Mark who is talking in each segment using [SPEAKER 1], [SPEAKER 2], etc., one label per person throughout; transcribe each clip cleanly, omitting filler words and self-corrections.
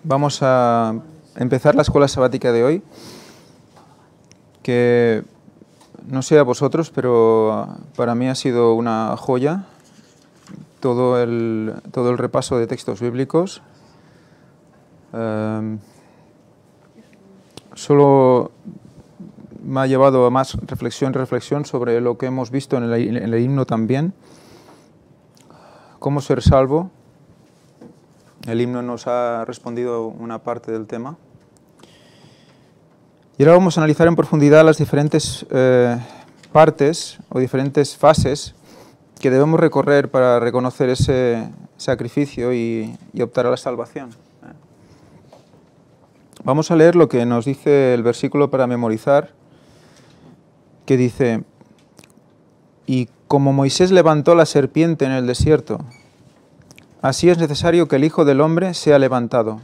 [SPEAKER 1] Vamos a empezar la escuela sabática de hoy, que no sé a vosotros, pero para mí ha sido una joya todo el repaso de textos bíblicos. Solo me ha llevado a más reflexión sobre lo que hemos visto en el himno también, cómo ser salvo. El himno nos ha respondido una parte del tema. Y ahora vamos a analizar en profundidad las diferentes partes o diferentes fases que debemos recorrer para reconocer ese sacrificio y optar a la salvación. Vamos a leer lo que nos dice el versículo para memorizar, que dice: y como Moisés levantó la serpiente en el desierto, así es necesario que el Hijo del Hombre sea levantado,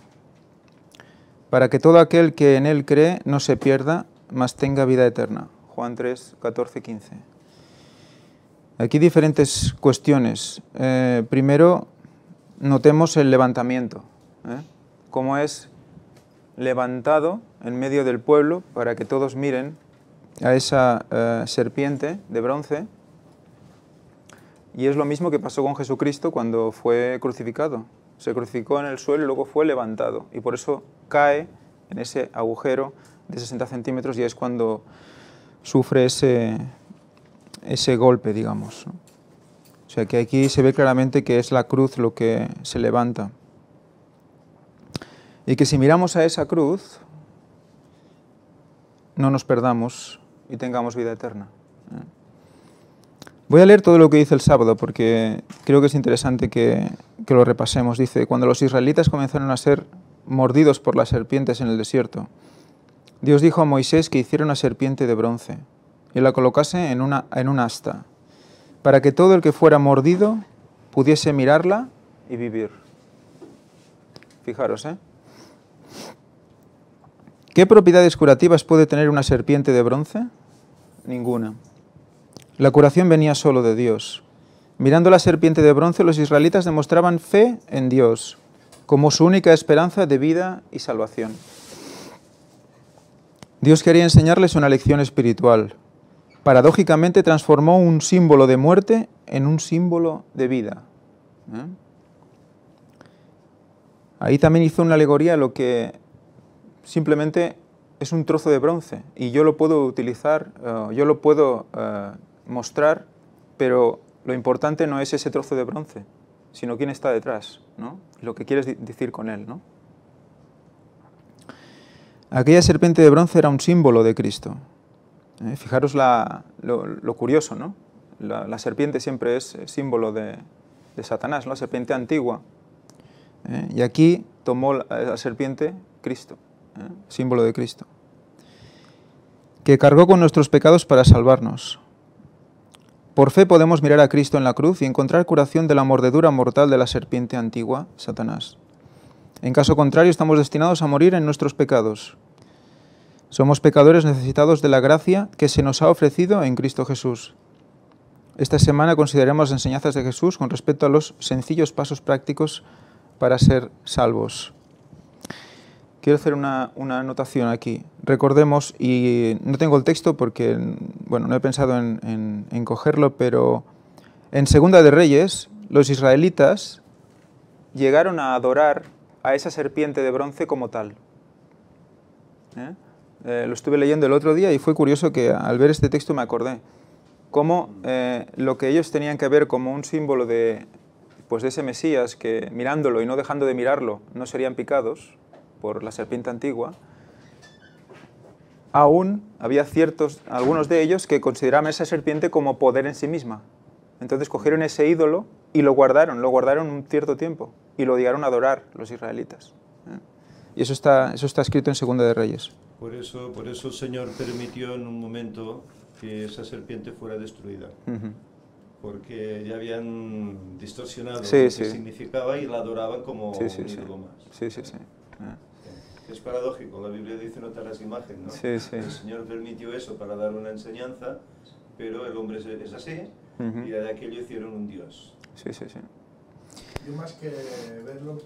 [SPEAKER 1] para que todo aquel que en él cree no se pierda, mas tenga vida eterna. Juan 3, 14, 15. Aquí diferentes cuestiones. Primero, notemos el levantamiento. Cómo es levantado en medio del pueblo para que todos miren a esa serpiente de bronce. Y es lo mismo que pasó con Jesucristo cuando fue crucificado. Se crucificó en el suelo y luego fue levantado. Y por eso cae en ese agujero de 60 centímetros y es cuando sufre ese golpe, digamos. O sea que aquí se ve claramente que es la cruz lo que se levanta. Y que si miramos a esa cruz, no nos perdamos y tengamos vida eterna. Voy a leer todo lo que dice el sábado porque creo que es interesante que lo repasemos. Dice: cuando los israelitas comenzaron a ser mordidos por las serpientes en el desierto, Dios dijo a Moisés que hiciera una serpiente de bronce y la colocase en un asta, para que todo el que fuera mordido pudiese mirarla y vivir. Fijaros, ¿Qué propiedades curativas puede tener una serpiente de bronce? Ninguna. La curación venía solo de Dios. Mirando la serpiente de bronce, los israelitas demostraban fe en Dios como su única esperanza de vida y salvación. Dios quería enseñarles una lección espiritual. Paradójicamente transformó un símbolo de muerte en un símbolo de vida. Ahí también hizo una alegoría a lo que simplemente es un trozo de bronce y yo lo puedo utilizar, yo lo puedo mostrar, pero lo importante no es ese trozo de bronce, sino quién está detrás, ¿no? Lo que quieres decir con él, ¿no? Aquella serpiente de bronce era un símbolo de Cristo. Fijaros lo curioso, ¿no? La serpiente siempre es símbolo de Satanás, ¿no? La serpiente antigua. Y aquí tomó la serpiente Cristo, símbolo de Cristo, que cargó con nuestros pecados para salvarnos. Por fe podemos mirar a Cristo en la cruz y encontrar curación de la mordedura mortal de la serpiente antigua, Satanás. En caso contrario, estamos destinados a morir en nuestros pecados. Somos pecadores necesitados de la gracia que se nos ha ofrecido en Cristo Jesús. Esta semana consideraremos las enseñanzas de Jesús con respecto a los sencillos pasos prácticos para ser salvos. Quiero hacer una anotación aquí. Recordemos, y no tengo el texto porque, bueno, no he pensado en cogerlo, pero en Segunda de Reyes, los israelitas llegaron a adorar a esa serpiente de bronce como tal. Lo estuve leyendo el otro día y fue curioso que al ver este texto me acordé cómo lo que ellos tenían que ver como un símbolo de ese Mesías que mirándolo y no dejando de mirarlo no serían picados por la serpiente antigua, aún había algunos de ellos que consideraban esa serpiente como poder en sí misma. Entonces cogieron ese ídolo y lo guardaron un cierto tiempo y lo llegaron a adorar los israelitas. Y eso está escrito en Segunda de Reyes.
[SPEAKER 2] Por eso el Señor permitió en un momento que esa serpiente fuera destruida. Porque ya habían distorsionado lo que significaba y la adoraban como un ídolo más.
[SPEAKER 1] Sí.
[SPEAKER 2] Es paradójico, la Biblia dice no te harás imagen, ¿no?
[SPEAKER 1] Sí.
[SPEAKER 2] El Señor permitió eso para dar una enseñanza, pero el hombre es así, y de aquello hicieron un Dios.
[SPEAKER 3] Yo más que verlo,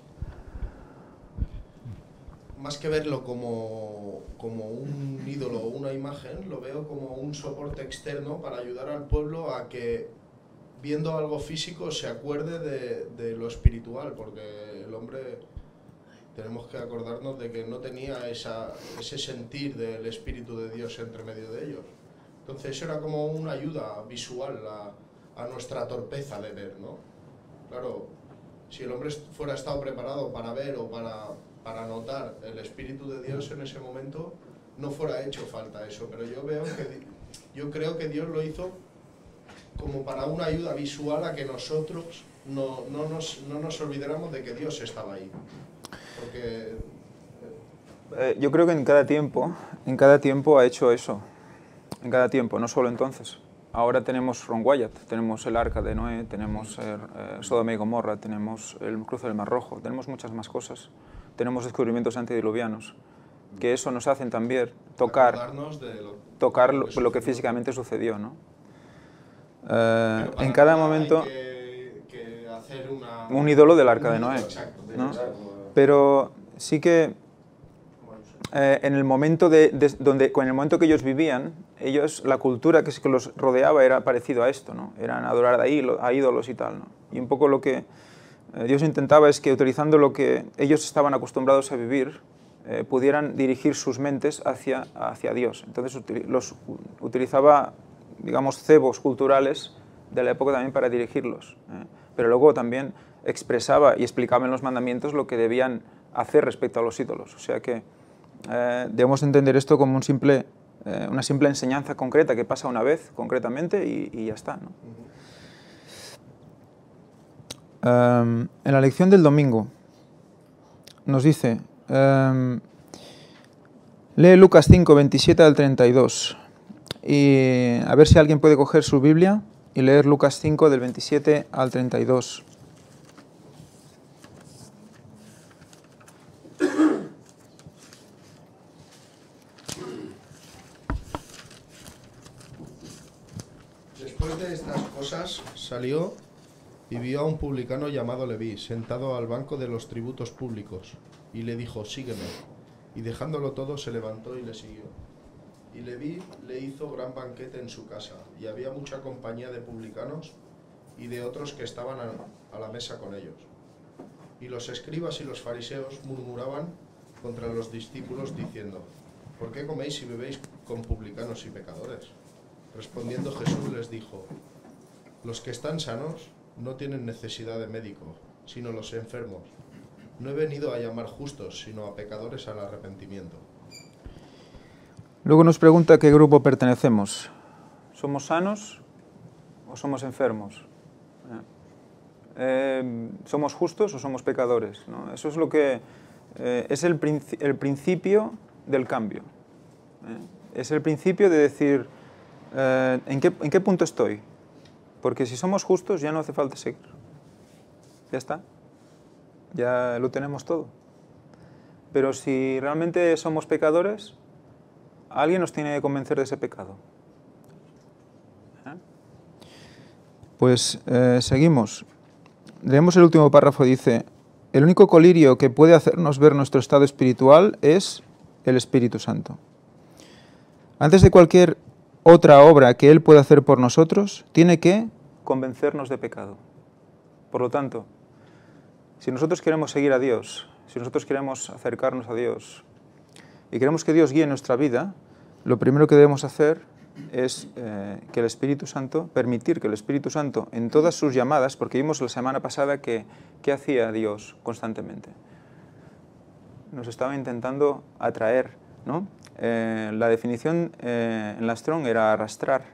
[SPEAKER 3] más que verlo como un ídolo o una imagen, lo veo como un soporte externo para ayudar al pueblo a que, viendo algo físico, se acuerde de lo espiritual, porque el hombre, tenemos que acordarnos de que no tenía ese sentir del Espíritu de Dios entre medio de ellos. Entonces eso era como una ayuda visual a nuestra torpeza de ver, ¿no? Claro, si el hombre fuera estado preparado para ver o para notar el Espíritu de Dios en ese momento, no fuera hecho falta eso, pero yo creo que Dios lo hizo como para una ayuda visual a que nosotros no nos olvidáramos de que Dios estaba ahí. Porque
[SPEAKER 1] yo creo que en cada tiempo ha hecho eso, en cada tiempo, no solo entonces. Ahora tenemos Ron Wyatt, tenemos el Arca de Noé, tenemos Sodoma y Gomorra, tenemos el cruce del Mar Rojo, tenemos muchas más cosas. Tenemos descubrimientos antediluvianos, que eso nos hacen también tocar lo que físicamente sucedió, ¿no? En cada momento
[SPEAKER 3] hay que hacer
[SPEAKER 1] un ídolo del Arca de Noé,
[SPEAKER 3] exacto,
[SPEAKER 1] ¿no? Pero sí que en el momento en el momento que ellos vivían, la cultura que los rodeaba era parecido a esto, ¿no? Eran adorar a ídolos y tal, ¿no? Y un poco lo que Dios intentaba es que, utilizando lo que ellos estaban acostumbrados a vivir, pudieran dirigir sus mentes hacia Dios. Entonces utilizaba, digamos, cebos culturales de la época también para dirigirlos. Pero luego también expresaba y explicaba en los mandamientos lo que debían hacer respecto a los ídolos. O sea que debemos entender esto como una simple enseñanza concreta que pasa una vez, concretamente, y ya está, ¿no? En la lección del domingo nos dice, lee Lucas 5, 27 al 32, y a ver si alguien puede coger su Biblia y leer Lucas 5 del 27 al 32.
[SPEAKER 3] Después de estas cosas salió y vio a un publicano llamado Leví sentado al banco de los tributos públicos, y le dijo: sígueme. Y dejándolo todo se levantó y le siguió. Y Leví le hizo gran banquete en su casa, y había mucha compañía de publicanos y de otros que estaban a la mesa con ellos. Y los escribas y los fariseos murmuraban contra los discípulos diciendo: ¿por qué coméis y bebéis con publicanos y pecadores? Respondiendo Jesús les dijo: los que están sanos no tienen necesidad de médico, sino los enfermos. No he venido a llamar justos, sino a pecadores al arrepentimiento.
[SPEAKER 1] Luego nos pregunta a qué grupo pertenecemos. ¿Somos sanos o somos enfermos? ¿Somos justos o somos pecadores? ¿No? Eso es lo que es el principio del cambio. Es el principio de decir, ¿en qué punto estoy? Porque si somos justos ya no hace falta seguir. Ya está. Ya lo tenemos todo. Pero si realmente somos pecadores, alguien nos tiene que convencer de ese pecado. Pues seguimos. Leemos el último párrafo, dice: el único colirio que puede hacernos ver nuestro estado espiritual es el Espíritu Santo. Antes de cualquier otra obra que Él pueda hacer por nosotros, tiene que convencernos de pecado. Por lo tanto, si nosotros queremos seguir a Dios, si nosotros queremos acercarnos a Dios y queremos que Dios guíe nuestra vida, lo primero que debemos hacer es que el Espíritu Santo, permitir que el Espíritu Santo en todas sus llamadas, porque vimos la semana pasada que ¿qué hacía Dios constantemente? Nos estaba intentando atraer, ¿no? La definición en la Strong era arrastrar,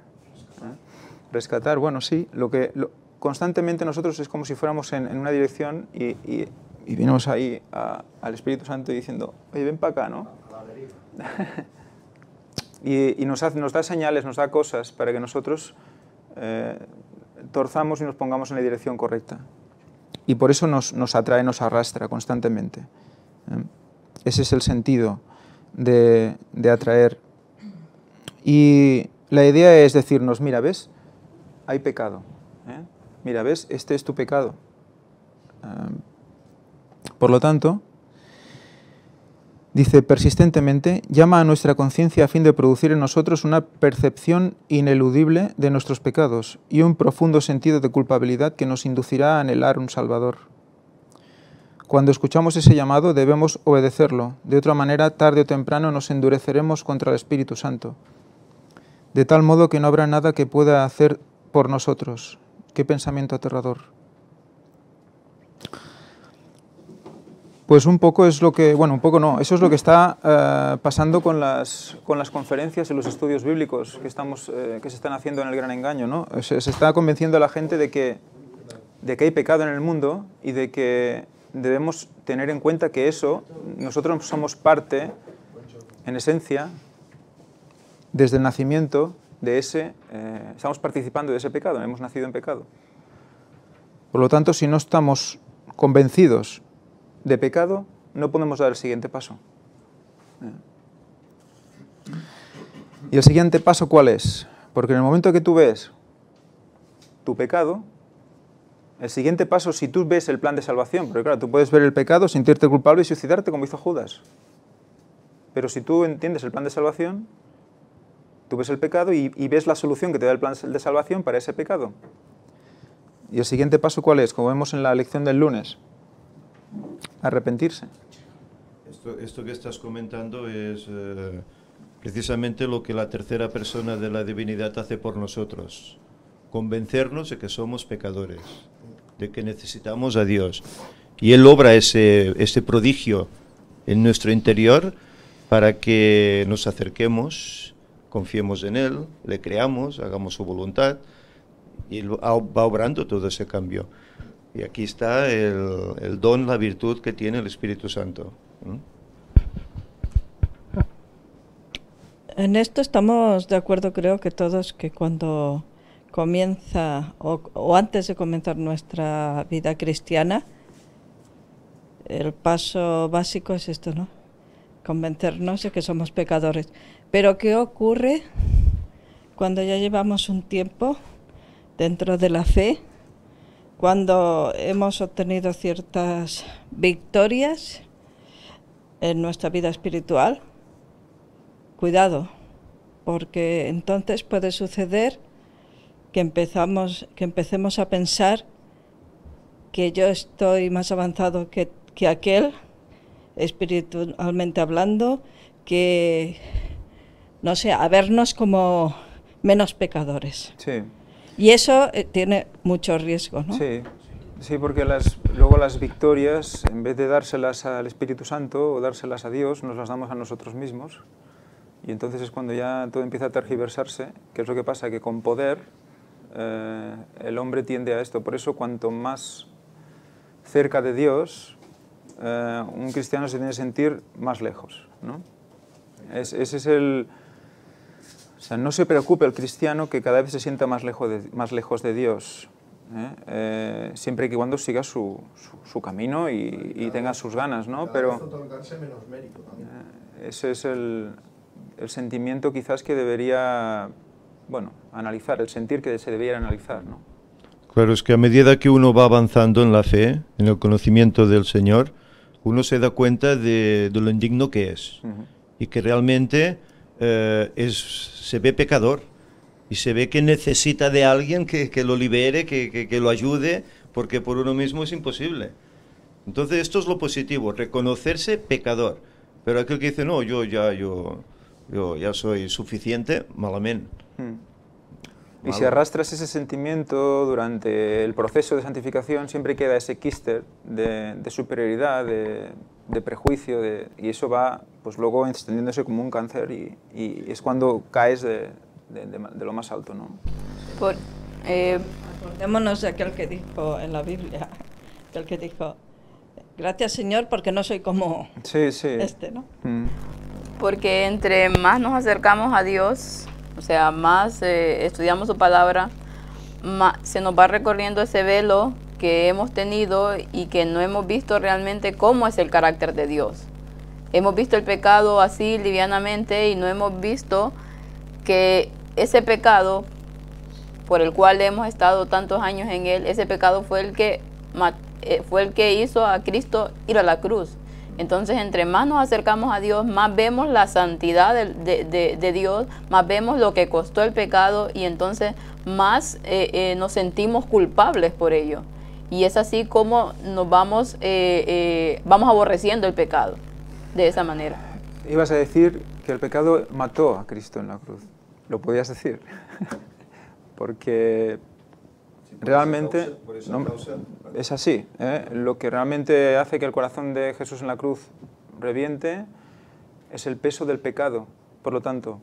[SPEAKER 1] rescatar. Bueno, sí, constantemente nosotros es como si fuéramos en una dirección y venimos ahí al Espíritu Santo diciendo: oye, ven para acá, ¿no? y nos da señales, nos da cosas para que nosotros torzamos y nos pongamos en la dirección correcta. Y por eso nos atrae, nos arrastra constantemente. Ese es el sentido de atraer. Y la idea es decirnos: mira, ¿ves? Hay pecado. Mira, ¿ves? Este es tu pecado. Por lo tanto, Dice, persistentemente, llama a nuestra conciencia a fin de producir en nosotros una percepción ineludible de nuestros pecados y un profundo sentido de culpabilidad que nos inducirá a anhelar un Salvador. Cuando escuchamos ese llamado debemos obedecerlo, de otra manera tarde o temprano nos endureceremos contra el Espíritu Santo, de tal modo que no habrá nada que pueda hacer por nosotros. ¡Qué pensamiento aterrador! Pues un poco es lo que, bueno, un poco no, eso es lo que está pasando con las conferencias y los estudios bíblicos que se están haciendo en el Gran Engaño, ¿no? Se está convenciendo a la gente de que hay pecado en el mundo y de que debemos tener en cuenta que nosotros somos parte, en esencia, desde el nacimiento de estamos participando de ese pecado, hemos nacido en pecado. Por lo tanto, si no estamos convencidos de pecado, no podemos dar el siguiente paso. ¿Y el siguiente paso cuál es? Porque en el momento que tú ves tu pecado, el siguiente paso, si tú ves el plan de salvación, porque claro, tú puedes ver el pecado, sentirte culpable y suicidarte como hizo Judas. Pero si tú entiendes el plan de salvación, tú ves el pecado y ves la solución que te da el plan de salvación para ese pecado. ¿Y el siguiente paso cuál es? Como vemos en la lección del lunes, arrepentirse.
[SPEAKER 2] Esto que estás comentando es precisamente lo que la tercera persona de la divinidad hace por nosotros. Convencernos de que somos pecadores, de que necesitamos a Dios. Y Él obra ese prodigio en nuestro interior para que nos acerquemos, confiemos en Él, le creamos, hagamos su voluntad, y Él va obrando todo ese cambio. Y aquí está el don, la virtud que tiene el Espíritu Santo.
[SPEAKER 4] En esto estamos de acuerdo, creo que todos, que cuando comienza o antes de comenzar nuestra vida cristiana, el paso básico es esto, ¿no? Convencernos de que somos pecadores. Pero ¿qué ocurre cuando ya llevamos un tiempo dentro de la fe? Cuando hemos obtenido ciertas victorias en nuestra vida espiritual, cuidado, porque entonces puede suceder que empecemos a pensar que yo estoy más avanzado que aquel, espiritualmente hablando, que, no sé, a vernos como menos pecadores.
[SPEAKER 1] Sí.
[SPEAKER 4] Y eso tiene mucho riesgo, ¿no?
[SPEAKER 1] Sí, porque luego las victorias, en vez de dárselas al Espíritu Santo o dárselas a Dios, nos las damos a nosotros mismos. Y entonces es cuando ya todo empieza a tergiversarse, que es lo que pasa, que con poder el hombre tiende a esto. Por eso cuanto más cerca de Dios, un cristiano se tiene que sentir más lejos, ¿no? Ese es el... O sea, no se preocupe el cristiano que cada vez se sienta más lejos de Dios, siempre y cuando siga su camino y tenga sus ganas, ¿no? Pero
[SPEAKER 3] otorgarse menos mérito también.
[SPEAKER 1] Ese es el sentimiento quizás que debería, bueno, analizar, el sentir que se debería analizar, ¿no?
[SPEAKER 2] Claro, es que a medida que uno va avanzando en la fe, en el conocimiento del Señor, uno se da cuenta de lo indigno que es y que realmente se ve pecador y se ve que necesita de alguien que lo libere, que lo ayude, porque por uno mismo es imposible. Entonces esto es lo positivo, reconocerse pecador. Pero aquel que dice, no, yo ya soy suficiente, malamente.
[SPEAKER 1] Y si arrastras ese sentimiento durante el proceso de santificación, siempre queda ese quiste de superioridad, de prejuicio, y eso va pues luego extendiéndose como un cáncer y es cuando caes de lo más alto, ¿no?
[SPEAKER 4] Acordémonos de aquel que dijo en la Biblia, aquel que dijo, gracias Señor porque no soy como ¿no?
[SPEAKER 5] Porque entre más nos acercamos a Dios, o sea, más estudiamos su palabra, más se nos va recorriendo ese velo que hemos tenido y que no hemos visto realmente cómo es el carácter de Dios. Hemos visto el pecado así livianamente y no hemos visto que ese pecado por el cual hemos estado tantos años en él, ese pecado fue el que hizo a Cristo ir a la cruz. Entonces, entre más nos acercamos a Dios, más vemos la santidad de Dios, más vemos lo que costó el pecado y entonces más nos sentimos culpables por ello. Y es así como nos vamos aborreciendo el pecado, de esa manera.
[SPEAKER 1] Ibas a decir que el pecado mató a Cristo en la cruz. ¿Lo podías decir? Porque realmente es así. Lo que realmente hace que el corazón de Jesús en la cruz reviente es el peso del pecado. Por lo tanto,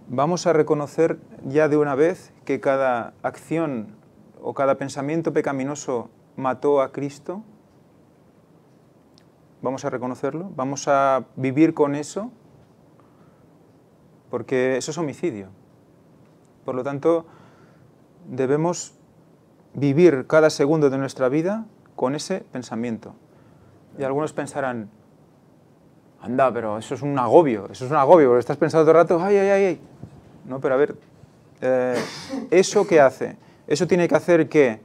[SPEAKER 1] vamos a reconocer ya de una vez que cada acción o cada pensamiento pecaminoso mató a Cristo. Vamos a reconocerlo, vamos a vivir con eso, porque eso es homicidio. Por lo tanto, debemos vivir cada segundo de nuestra vida con ese pensamiento. Y algunos pensarán, anda, pero eso es un agobio, porque estás pensando todo el rato, ay, ay, ay, ay. No, pero a ver, ¿eso qué hace? Eso tiene que hacer que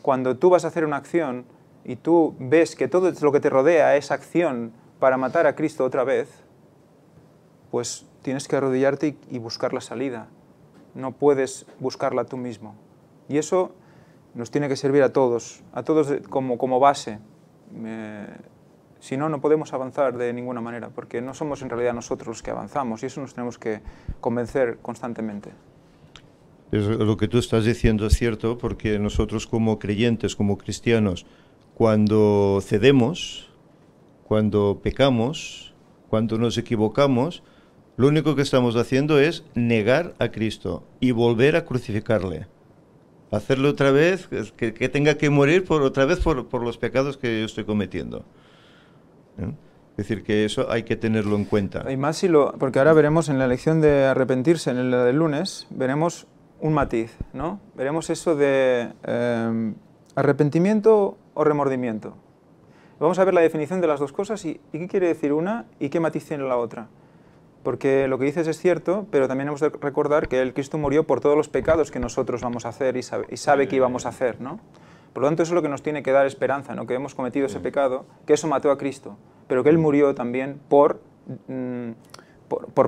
[SPEAKER 1] cuando tú vas a hacer una acción y tú ves que todo lo que te rodea es acción para matar a Cristo otra vez, pues tienes que arrodillarte y buscar la salida. No puedes buscarla tú mismo. Y eso nos tiene que servir a todos como base. Si no, no podemos avanzar de ninguna manera, porque no somos en realidad nosotros los que avanzamos, y eso nos tenemos que convencer constantemente.
[SPEAKER 2] Lo que tú estás diciendo es cierto, porque nosotros como creyentes, como cristianos, cuando cedemos, cuando pecamos, cuando nos equivocamos, lo único que estamos haciendo es negar a Cristo y volver a crucificarle. Hacerlo otra vez, que tenga que morir otra vez por los pecados que yo estoy cometiendo. Es decir, que eso hay que tenerlo en cuenta.
[SPEAKER 1] Y más porque ahora veremos en la lección de arrepentirse, en la del lunes, veremos un matiz, ¿no? Veremos eso de arrepentimiento o remordimiento. Vamos a ver la definición de las dos cosas y qué quiere decir una y qué matiz tiene la otra. Porque lo que dices es cierto, pero también hemos de recordar que el Cristo murió por todos los pecados que nosotros vamos a hacer y sabe que íbamos a hacer, ¿no? Por lo tanto, eso es lo que nos tiene que dar esperanza, ¿no? Que hemos cometido ese pecado, que eso mató a Cristo, pero que Él murió también por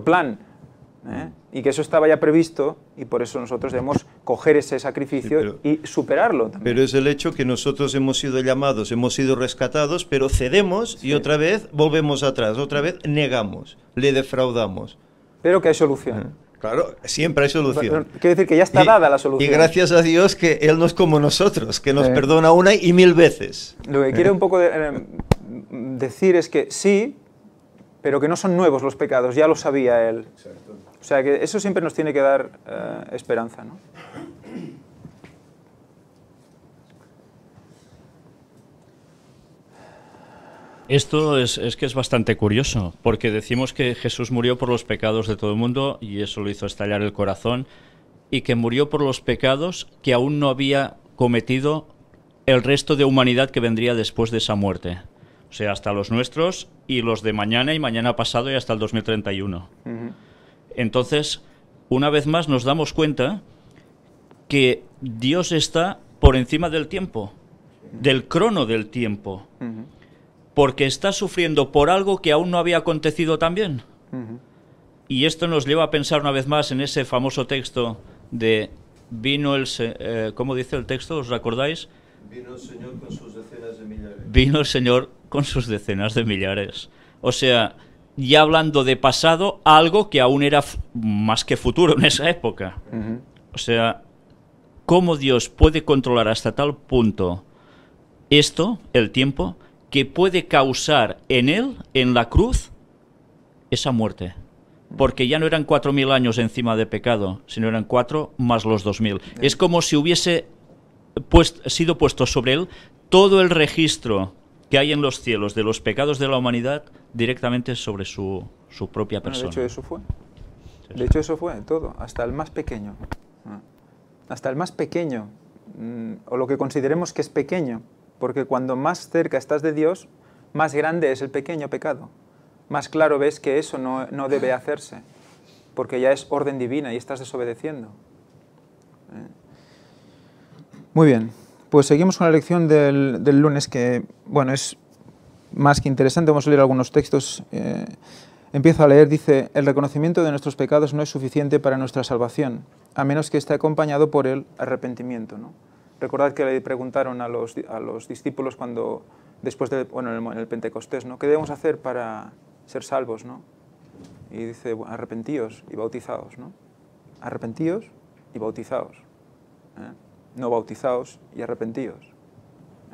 [SPEAKER 1] plan, y que eso estaba ya previsto, y por eso nosotros debemos coger ese sacrificio y superarlo también.
[SPEAKER 2] Pero es el hecho que nosotros hemos sido llamados, hemos sido rescatados, pero cedemos y otra vez volvemos atrás, otra vez negamos, le defraudamos.
[SPEAKER 1] Pero que hay solución.
[SPEAKER 2] Claro, siempre hay solución.
[SPEAKER 1] Quiere decir que ya está dada la solución.
[SPEAKER 2] Y gracias a Dios que Él no es como nosotros, que nos perdona una y 1000 veces.
[SPEAKER 1] Lo que quiere un poco decir es que sí, pero que no son nuevos los pecados, ya lo sabía Él.
[SPEAKER 2] Exacto.
[SPEAKER 1] O sea, que eso siempre nos tiene que dar esperanza, ¿no?
[SPEAKER 6] Esto es que es bastante curioso, porque decimos que Jesús murió por los pecados de todo el mundo, y eso lo hizo estallar el corazón, y que murió por los pecados que aún no había cometido el resto de humanidad que vendría después de esa muerte. O sea, hasta los nuestros y los de mañana y mañana pasado y hasta el 2031. Entonces, una vez más nos damos cuenta que Dios está por encima del tiempo, del crono del tiempo, porque está sufriendo por algo que aún no había acontecido también. Y esto nos lleva a pensar una vez más en ese famoso texto de ¿cómo dice el texto? ¿Os recordáis?
[SPEAKER 2] Vino el Señor con sus decenas de millares.
[SPEAKER 6] Vino el Señor con sus decenas de millares. O sea, ya hablando de pasado, algo que aún era más que futuro en esa época. O sea, ¿cómo Dios puede controlar hasta tal punto esto, el tiempo, que puede causar en Él, en la cruz, esa muerte? Porque ya no eran 4000 años encima de pecado, sino eran 4 más los 2000. Es como si hubiese sido puesto sobre Él todo el registro que hay en los cielos de los pecados de la humanidad directamente sobre su propia persona.
[SPEAKER 1] De hecho, eso fue. De hecho, eso fue todo, hasta el más pequeño. Hasta el más pequeño, o lo que consideremos que es pequeño, porque cuando más cerca estás de Dios, más grande es el pequeño pecado. Más claro ves que eso no debe hacerse, porque ya es orden divina y estás desobedeciendo. Muy bien, pues seguimos con la lección del lunes, que, bueno, es más que interesante. Vamos a leer algunos textos. Empiezo a leer, dice: el reconocimiento de nuestros pecados no es suficiente para nuestra salvación, a menos que esté acompañado por el arrepentimiento, ¿no? Recordad que le preguntaron a los discípulos cuando, después de, bueno, en el Pentecostés, ¿no? ¿Qué debemos hacer para ser salvos, ¿no? Y dice: bueno, arrepentíos y bautizaos, ¿no? Arrepentíos y bautizaos, ¿eh? No bautizaos y arrepentíos.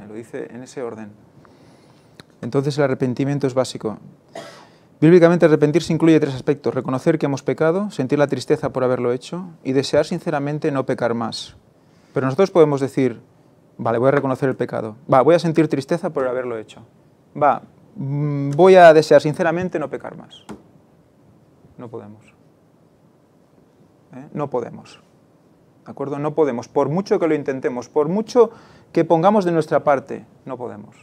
[SPEAKER 1] Lo dice en ese orden. Entonces el arrepentimiento es básico. Bíblicamente arrepentirse incluye 3 aspectos: reconocer que hemos pecado, sentir la tristeza por haberlo hecho y desear sinceramente no pecar más. Pero nosotros podemos decir: vale, voy a reconocer el pecado, voy a sentir tristeza por haberlo hecho, voy a desear sinceramente no pecar más. No podemos. No podemos. ¿De acuerdo? No podemos. Por mucho que lo intentemos, por mucho que pongamos de nuestra parte, no podemos.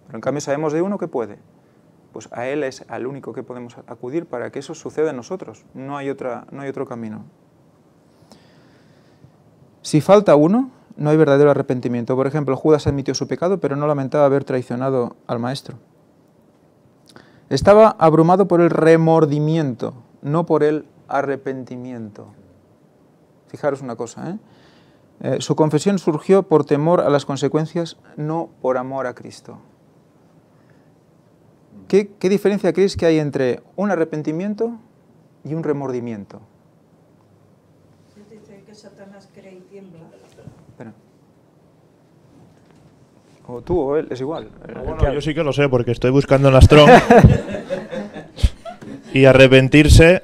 [SPEAKER 1] Pero en cambio sabemos de uno que puede. Pues a Él es al único que podemos acudir para que eso suceda en nosotros. No hay otro camino. Si falta uno, no hay verdadero arrepentimiento. Por ejemplo, Judas admitió su pecado, pero no lamentaba haber traicionado al Maestro. Estaba abrumado por el remordimiento, no por el arrepentimiento. Fijaros una cosa, su confesión surgió por temor a las consecuencias, no por amor a Cristo. ¿Qué diferencia creéis que hay entre un arrepentimiento y un remordimiento?
[SPEAKER 4] Se dice que Satanás cree y tiembla.
[SPEAKER 1] Espera. O tú o él, es igual.
[SPEAKER 7] Bueno, yo sí que lo sé porque estoy buscando en la Strong. Y arrepentirse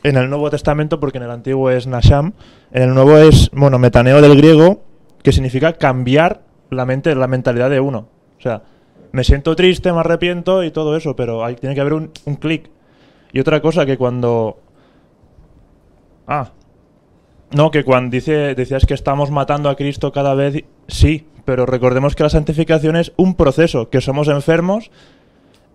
[SPEAKER 7] en el Nuevo Testamento, porque en el Antiguo es Nasham, en el Nuevo es, bueno, metaneo del griego, que significa cambiar la mentalidad de uno. O sea, me siento triste, me arrepiento y todo eso, pero tiene que haber un clic. Y otra cosa que cuando... No, que cuando decías que estamos matando a Cristo cada vez, sí, pero recordemos que la santificación es un proceso, que somos enfermos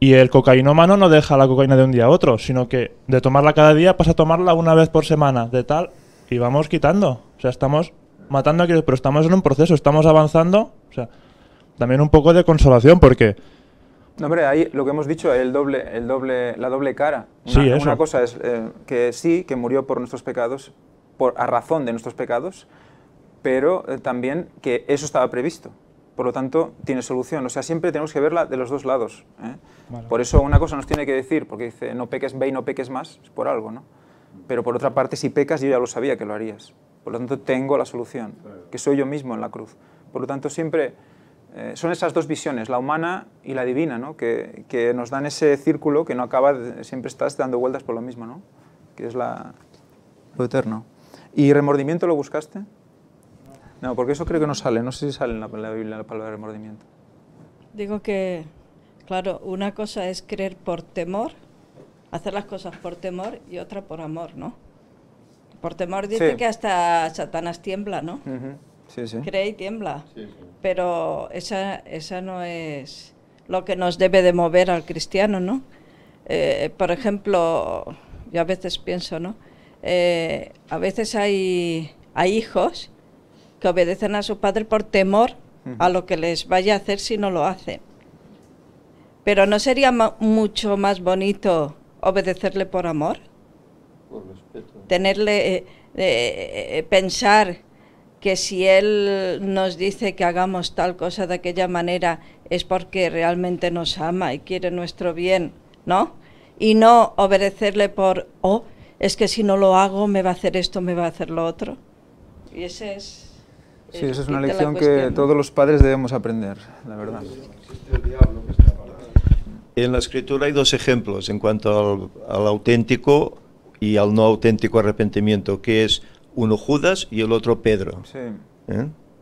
[SPEAKER 7] y el cocainómano no deja la cocaína de un día a otro, sino que de tomarla cada día pasa a tomarla una vez por semana, de tal, y vamos quitando. O sea, estamos matando a Cristo, pero estamos en un proceso, estamos avanzando, o sea, también un poco de consolación, porque...
[SPEAKER 1] No, hombre, ahí lo que hemos dicho, la doble cara. Una cosa es que sí, que murió por nuestros pecados, a razón de nuestros pecados, pero también que eso estaba previsto. Por lo tanto, tiene solución. O sea, siempre tenemos que verla de los dos lados. Vale. Por eso una cosa nos tiene que decir, porque dice, no peques, ve y no peques más, es por algo, ¿no? Pero por otra parte, si pecas, yo ya lo sabía que lo harías. Por lo tanto, tengo la solución, que soy yo mismo en la cruz. Por lo tanto, siempre son esas dos visiones, la humana y la divina, ¿no? Que nos dan ese círculo que no acaba, siempre estás dando vueltas por lo mismo, ¿no? Que es lo eterno. ¿Y remordimiento lo buscaste? No, porque eso creo que no sale. No sé si sale en la Biblia la palabra remordimiento.
[SPEAKER 4] Digo que, claro, una cosa es creer por temor, hacer las cosas por temor, y otra por amor, ¿no? Por temor dice que hasta Satanás tiembla, ¿no?
[SPEAKER 1] Sí, sí.
[SPEAKER 4] Cree y tiembla. Sí, sí. Pero esa no es lo que nos debe de mover al cristiano, ¿no? Por ejemplo, yo a veces pienso, ¿no? A veces hay hijos que obedecen a su padre por temor a lo que les vaya a hacer si no lo hacen. Pero ¿no sería mucho más bonito obedecerle por amor? Por respeto. Pensar que si él nos dice que hagamos tal cosa de aquella manera es porque realmente nos ama y quiere nuestro bien, ¿no? Y no obedecerle por, es que si no lo hago me va a hacer esto, me va a hacer lo otro. Y ese es...
[SPEAKER 1] Sí, esa es una lección que todos los padres debemos aprender, la verdad.
[SPEAKER 2] En la Escritura hay dos ejemplos en cuanto al auténtico y al no auténtico arrepentimiento, que es uno Judas y el otro Pedro.
[SPEAKER 1] Sí.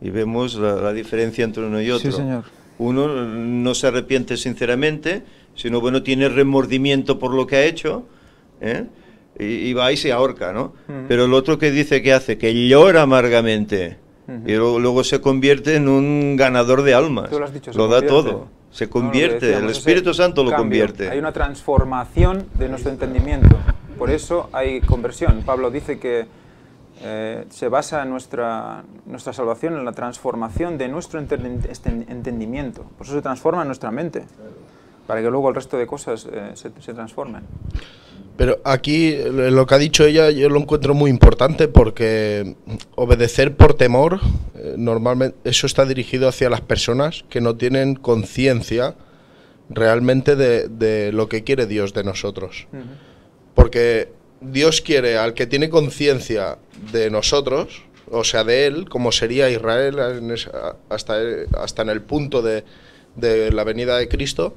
[SPEAKER 2] Y vemos la diferencia entre uno y otro.
[SPEAKER 1] Sí, señor.
[SPEAKER 2] Uno no se arrepiente sinceramente, sino bueno, tiene remordimiento por lo que ha hecho, y va y se ahorca, ¿no? Pero el otro que dice que hace, que llora amargamente, y luego se convierte en un ganador de almas.
[SPEAKER 1] Tú lo has dicho,
[SPEAKER 2] lo da todo, se convierte, el Espíritu Santo lo convierte.
[SPEAKER 1] Hay una transformación de nuestro entendimiento, por eso hay conversión. Pablo dice que se basa en nuestra salvación en la transformación de nuestro entendimiento. Por eso se transforma en nuestra mente, para que luego el resto de cosas se transformen.
[SPEAKER 3] Pero aquí lo que ha dicho ella yo lo encuentro muy importante, porque obedecer por temor, normalmente eso está dirigido hacia las personas que no tienen conciencia realmente de lo que quiere Dios de nosotros. Porque Dios quiere al que tiene conciencia de nosotros, o sea, de Él, como sería Israel hasta en el punto de la venida de Cristo,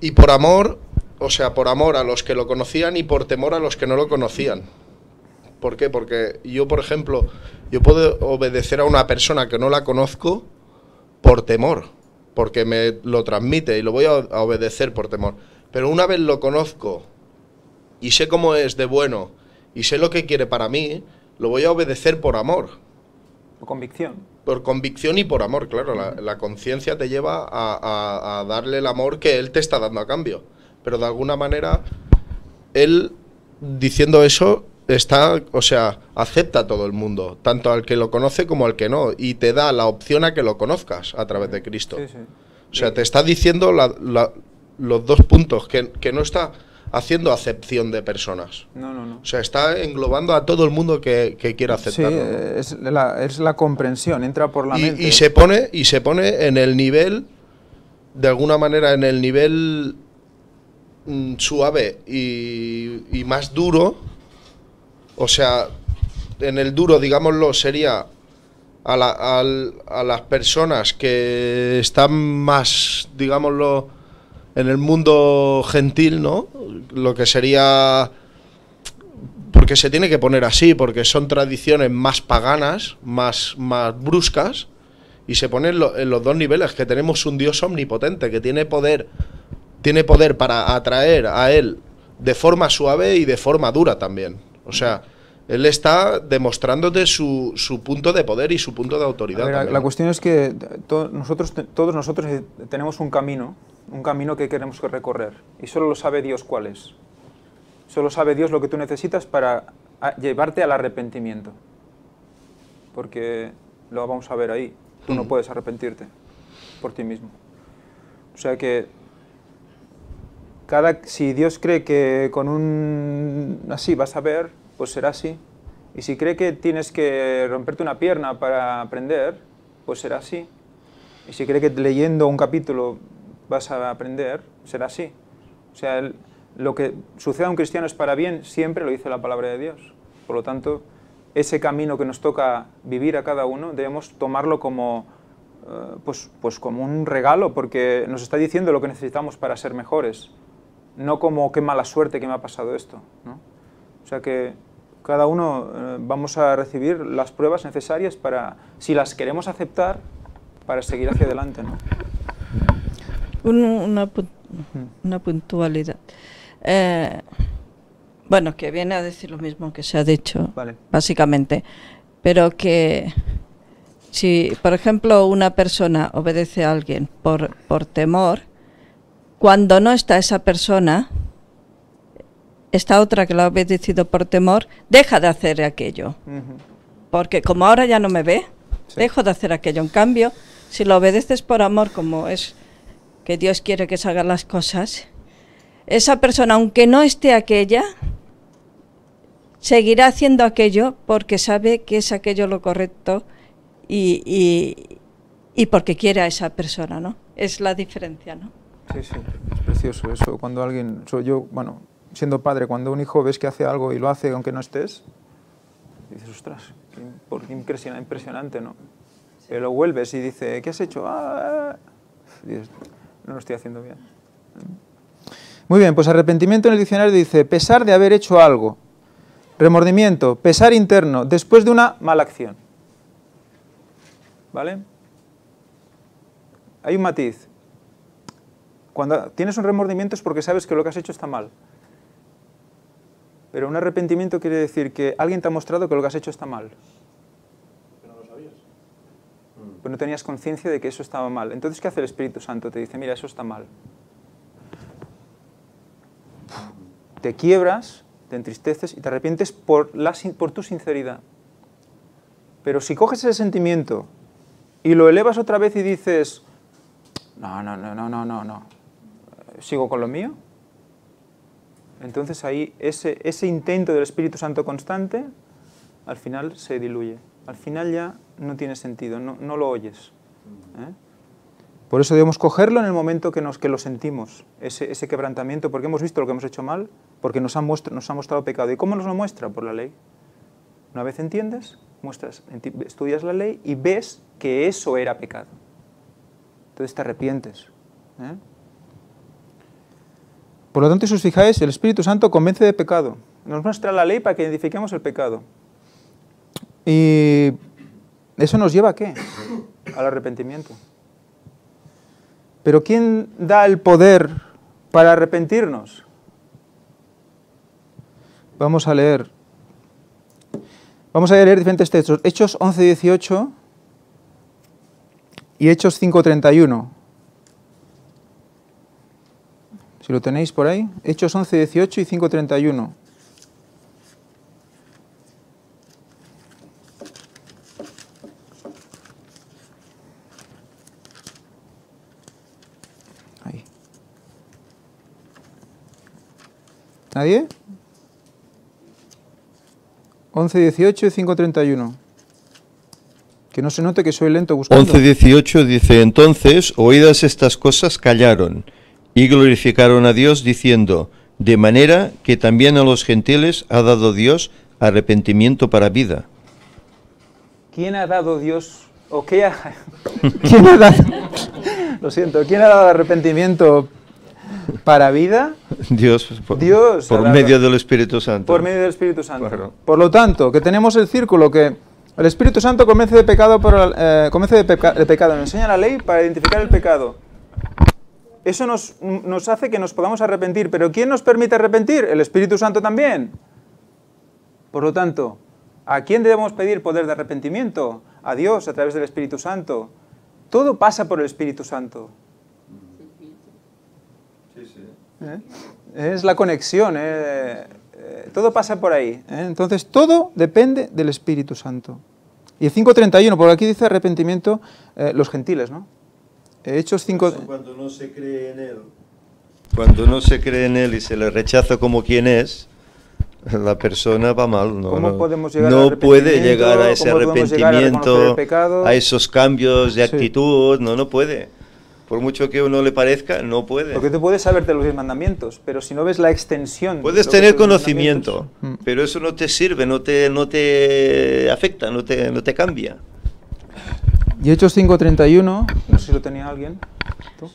[SPEAKER 3] y por amor, o sea, por amor a los que lo conocían y por temor a los que no lo conocían. ¿Por qué? Porque yo, por ejemplo, yo puedo obedecer a una persona que no la conozco por temor, porque me lo transmite y lo voy a obedecer por temor. Pero una vez lo conozco y sé cómo es de bueno y sé lo que quiere para mí, lo voy a obedecer por amor.
[SPEAKER 1] Por convicción.
[SPEAKER 3] Por convicción y por amor, claro. La conciencia te lleva a darle el amor que Él te está dando a cambio. Pero de alguna manera, Él, diciendo eso, o sea, acepta a todo el mundo, tanto al que lo conoce como al que no, y te da la opción a que lo conozcas a través de Cristo. Sí, sí. O sea, te está diciendo los dos puntos, que no está haciendo acepción de personas.
[SPEAKER 1] No.
[SPEAKER 3] O sea, está englobando a todo el mundo que quiera aceptarlo.
[SPEAKER 1] Sí, es la comprensión, entra por la mente.
[SPEAKER 3] Y se pone en el nivel, de alguna manera, en el nivel suave y más duro. O sea, en el duro, digámoslo, sería a las personas que están más, digámoslo, en el mundo gentil, ¿no? Lo que sería, porque se tiene que poner así, porque son tradiciones más paganas, más bruscas, y se pone en los dos niveles, que tenemos un Dios omnipotente, que tiene poder para atraer a Él de forma suave y de forma dura también. O sea, Él está demostrándote su punto de poder y su punto de autoridad.
[SPEAKER 1] A ver, la cuestión es que todos nosotros tenemos un camino que queremos recorrer, y solo lo sabe Dios cuál es. Solo sabe Dios lo que tú necesitas para llevarte al arrepentimiento. Porque lo vamos a ver ahí. Tú no puedes arrepentirte por ti mismo. O sea que si Dios cree que con así vas a ver, pues será así. Y si cree que tienes que romperte una pierna para aprender, pues será así. Y si cree que leyendo un capítulo vas a aprender, será así. O sea, lo que suceda a un cristiano es para bien, siempre lo dice la palabra de Dios. Por lo tanto, ese camino que nos toca vivir a cada uno, debemos tomarlo como, pues como un regalo, porque nos está diciendo lo que necesitamos para ser mejores. No como qué mala suerte que me ha pasado esto, ¿no? O sea que cada uno vamos a recibir las pruebas necesarias para, si las queremos aceptar, para seguir hacia adelante, ¿no?
[SPEAKER 4] Una puntualidad. Bueno, que viene a decir lo mismo que se ha dicho, vale, básicamente, pero que si, por ejemplo, una persona obedece a alguien por temor, cuando no está esa persona, esta otra que la ha obedecido por temor, deja de hacer aquello. Porque como ahora ya no me ve, sí, dejo de hacer aquello. En cambio, si lo obedeces por amor, como es que Dios quiere que se hagan las cosas, esa persona, aunque no esté aquella, seguirá haciendo aquello porque sabe que es aquello lo correcto y porque quiere a esa persona, ¿no? Es la diferencia, ¿no?
[SPEAKER 1] Sí, sí, es precioso eso. Cuando alguien, bueno, siendo padre, cuando un hijo ves que hace algo y lo hace aunque no estés, dices, ostras, qué impresionante, ¿no? Pero lo vuelves y dice, ¿qué has hecho? Dices, no lo estoy haciendo bien. Muy bien, pues arrepentimiento en el diccionario dice, pesar de haber hecho algo. Remordimiento, pesar interno, después de una mala acción. ¿Vale? Hay un matiz. Cuando tienes un remordimiento es porque sabes que lo que has hecho está mal. Pero un arrepentimiento quiere decir que alguien te ha mostrado que lo que has hecho está mal.
[SPEAKER 2] Pero no lo sabías.
[SPEAKER 1] Pero no tenías conciencia de que eso estaba mal. Entonces, ¿qué hace el Espíritu Santo? Te dice, mira, eso está mal. Te quiebras, te entristeces y te arrepientes por tu sinceridad. Pero si coges ese sentimiento y lo elevas otra vez y dices, no, sigo con lo mío, entonces ahí ese intento del Espíritu Santo constante, al final se diluye. Al final ya no tiene sentido, no lo oyes. Por eso debemos cogerlo en el momento que lo sentimos, ese quebrantamiento, porque hemos visto lo que hemos hecho mal, porque nos ha mostrado pecado. ¿Y cómo nos lo muestra? Por la ley. Una vez entiendes, estudias la ley y ves que eso era pecado. Entonces te arrepientes. Por lo tanto, si os fijáis, el Espíritu Santo convence de pecado. Nos muestra la ley para que identifiquemos el pecado. Y eso nos lleva ¿a qué? Al arrepentimiento. Pero ¿quién da el poder para arrepentirnos? Vamos a leer diferentes textos. Hechos 11:18 y Hechos 5:31. Si lo tenéis por ahí. Hechos 11:18 y 5:31. Ahí. ¿Nadie? 11:18 y 5:31. Que no se note que soy lento buscando.
[SPEAKER 2] 11:18 dice, entonces, oídas estas cosas, callaron y glorificaron a Dios diciendo, de manera que también a los gentiles ha dado Dios arrepentimiento para vida.
[SPEAKER 1] ¿Quién ha dado Dios, o qué ha, quién ha dado, lo siento, quién ha dado arrepentimiento para vida?
[SPEAKER 2] Dios por medio del Espíritu Santo.
[SPEAKER 1] Por medio del Espíritu Santo.
[SPEAKER 2] Claro.
[SPEAKER 1] Por lo tanto, que tenemos el círculo que el Espíritu Santo convence de pecado, de pecado, nos enseña la ley para identificar el pecado. Eso nos hace que nos podamos arrepentir. ¿Pero quién nos permite arrepentir? El Espíritu Santo también. Por lo tanto, ¿a quién debemos pedir poder de arrepentimiento? A Dios, a través del Espíritu Santo. Todo pasa por el Espíritu Santo. Es la conexión. Todo pasa por ahí. Entonces, todo depende del Espíritu Santo. Y el 5:31, por aquí dice arrepentimiento los gentiles, ¿no? Hechos 5...
[SPEAKER 2] Cuando no se cree en Él. Cuando no se cree en Él y se le rechaza como quien es, la persona va mal.
[SPEAKER 1] ¿Cómo podemos llegar
[SPEAKER 2] no
[SPEAKER 1] al
[SPEAKER 2] puede llegar a ese arrepentimiento,
[SPEAKER 1] a
[SPEAKER 2] esos cambios de actitud, no puede. Por mucho que uno le parezca, no puede.
[SPEAKER 1] Porque tú puedes saberte los 10 mandamientos, pero si no ves la extensión...
[SPEAKER 2] Puedes tener conocimiento, pero eso no te sirve, no te afecta, no te cambia.
[SPEAKER 1] Y Hechos 5:31, no sé si lo tenía alguien. ¿Tú?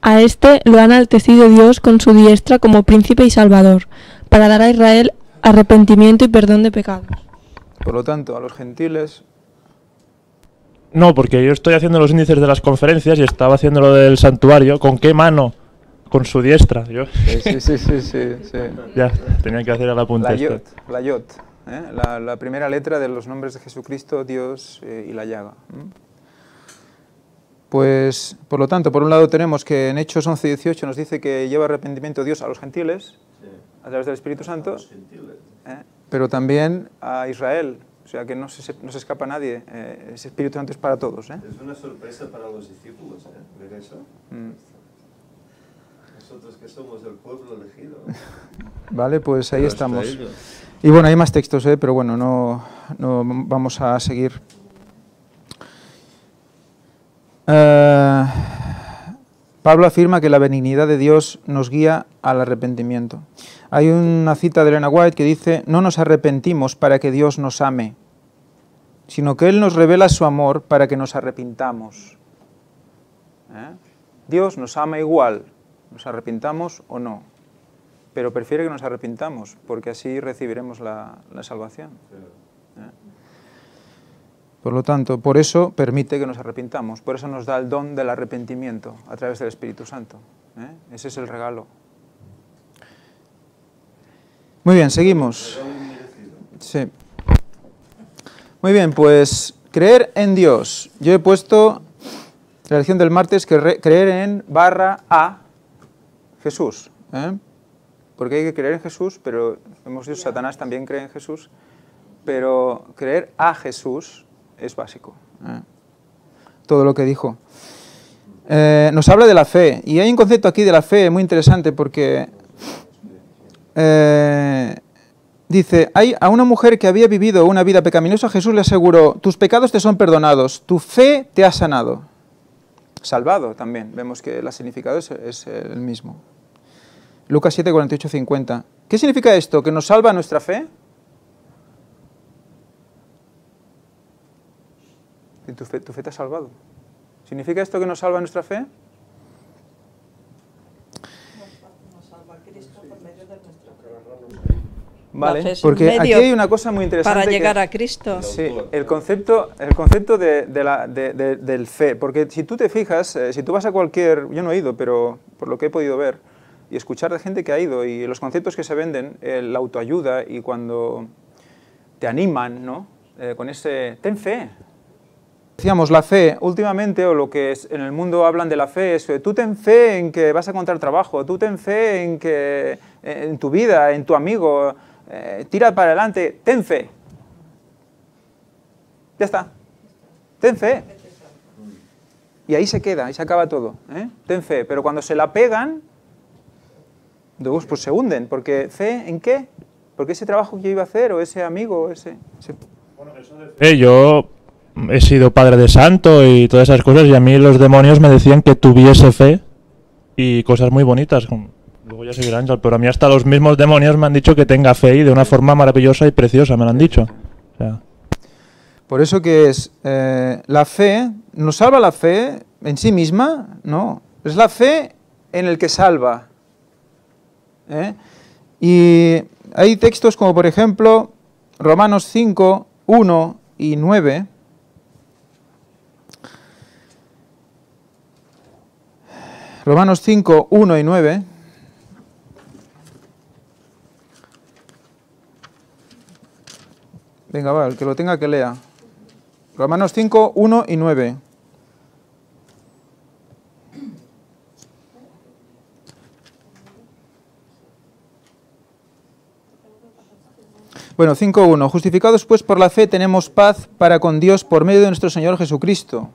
[SPEAKER 8] A este lo ha enaltecido Dios con su diestra como príncipe y salvador, para dar a Israel arrepentimiento y perdón de pecados.
[SPEAKER 1] Por lo tanto, a los gentiles...
[SPEAKER 7] No, porque yo estoy haciendo los índices de las conferencias y estaba haciendo lo del santuario. ¿Con qué mano? Con su diestra. Yo.
[SPEAKER 1] Sí.
[SPEAKER 7] Ya, tenía que hacer el apunte.
[SPEAKER 1] La yod, la primera letra de los nombres de Jesucristo, Dios y la llaga. Pues, por lo tanto, por un lado tenemos que en Hechos 11:18 nos dice que lleva arrepentimiento Dios a los gentiles, a través del Espíritu Santo, pero también a Israel. O sea que no se escapa nadie. Ese Espíritu Santo es para todos.
[SPEAKER 2] Es una sorpresa para los discípulos, ver eso. Nosotros que somos el pueblo elegido.
[SPEAKER 1] Vale, pues ahí estamos. Y bueno, hay más textos, pero bueno, no vamos a seguir. Pablo afirma que la benignidad de Dios nos guía al arrepentimiento. Hay una cita de Elena White que dice: no nos arrepentimos para que Dios nos ame, sino que Él nos revela su amor para que nos arrepintamos. Dios nos ama igual, nos arrepintamos o no, pero prefiere que nos arrepintamos, porque así recibiremos la salvación. Por lo tanto, por eso permite que nos arrepintamos, por eso nos da el don del arrepentimiento a través del Espíritu Santo. Ese es el regalo. Muy bien, seguimos. Sí. Muy bien, pues creer en Dios. Yo he puesto la lección del martes que creer en /a Jesús. porque hay que creer en Jesús, pero hemos dicho Satanás también cree en Jesús, pero creer a Jesús es básico. Todo lo que dijo. Nos habla de la fe, y hay un concepto aquí de la fe muy interesante porque dice, a una mujer que había vivido una vida pecaminosa, Jesús le aseguró, tus pecados te son perdonados, tu fe te ha sanado. Salvado también, vemos que el significado es el mismo. Lucas 7, 48, 50. ¿Qué significa esto? ¿Que nos salva nuestra fe? Tu fe te ha salvado. ¿Significa esto que nos salva nuestra fe?
[SPEAKER 4] Nos salva Cristo por medio de nuestra fe.
[SPEAKER 1] Vale, porque aquí hay una cosa muy interesante.
[SPEAKER 4] Para llegar a Cristo.
[SPEAKER 1] Sí, el concepto del fe, porque si tú te fijas, si tú vas a cualquier, yo no he ido, pero por lo que he podido ver y escuchar de gente que ha ido y los conceptos que se venden, la autoayuda y cuando te animan, ¿no? Con ese, ten fe. Decíamos, la fe, últimamente, o lo que es, en el mundo hablan de la fe, es tú ten fe en que vas a encontrar trabajo, tú ten fe en que en tu vida, en tu amigo, tira para adelante, ten fe. Ya está. Ten fe. Y ahí se queda, ahí se acaba todo. Ten fe. Pero cuando se la pegan, pues se hunden. Porque ¿fe en qué? Porque ese trabajo que yo iba a hacer, o ese amigo,
[SPEAKER 7] Bueno, eso de fe, yo he sido padre de santo y todas esas cosas, y a mí los demonios me decían que tuviese fe y cosas muy bonitas. Luego ya seguirá Ángel, pero a mí hasta los mismos demonios me han dicho que tenga fe y de una forma maravillosa y preciosa, me lo han dicho. O sea.
[SPEAKER 1] Por eso que es la fe, ¿nos salva la fe en sí misma? No, es la fe en el que salva. Y hay textos como por ejemplo Romanos 5, 1 y 9. Romanos 5, 1 y 9. Venga, va, el que lo tenga que lea. Romanos 5, 1 y 9. Bueno, 5.1. Justificados pues por la fe tenemos paz para con Dios por medio de nuestro Señor Jesucristo.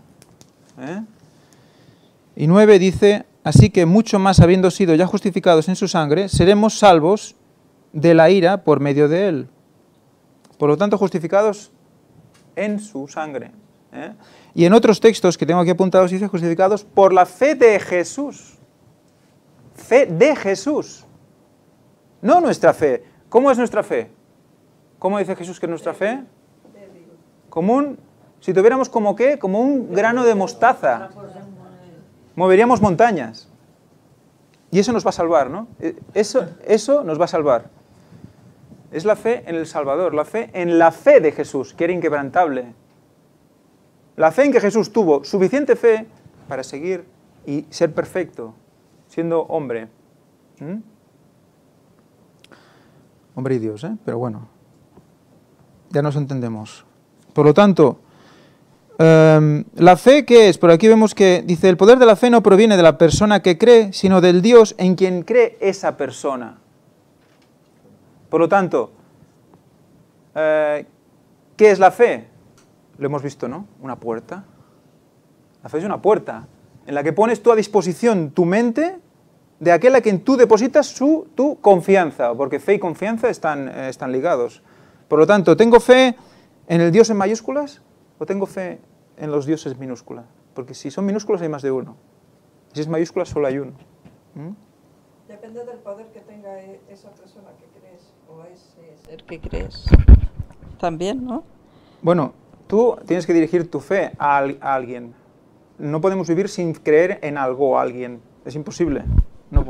[SPEAKER 1] Y 9 dice, así que mucho más habiendo sido ya justificados en su sangre, seremos salvos de la ira por medio de él. Por lo tanto, justificados en su sangre. Y en otros textos que tengo aquí apuntados dice justificados por la fe de Jesús. Fe de Jesús. No nuestra fe. ¿Cómo es nuestra fe? ¿Cómo dice Jesús que es nuestra fe? Como si tuviéramos como qué, como un grano de mostaza. Moveríamos montañas. Y eso nos va a salvar, ¿no? Eso nos va a salvar. Es la fe en el Salvador, la fe en la fe de Jesús, que era inquebrantable. La fe en que Jesús tuvo suficiente fe para seguir y ser perfecto, siendo hombre. Hombre y Dios, pero bueno. Ya nos entendemos. Por lo tanto, ¿la fe qué es? Por aquí vemos que dice, el poder de la fe no proviene de la persona que cree, sino del Dios en quien cree esa persona. Por lo tanto, ¿qué es la fe? Lo hemos visto, ¿no? Una puerta. La fe es una puerta en la que pones tú a disposición tu mente de aquel a quien tú depositas tu confianza, porque fe y confianza están ligados. Por lo tanto, ¿tengo fe en el Dios en mayúsculas o tengo fe en los dioses minúsculas? Porque si son minúsculas hay más de uno. Si es mayúscula solo hay uno.
[SPEAKER 4] Depende del poder que tenga esa persona que crees o ese ser que crees. También, ¿no? Bueno,
[SPEAKER 1] tú tienes que dirigir tu fe a alguien. No podemos vivir sin creer en algo o alguien. Es imposible. No,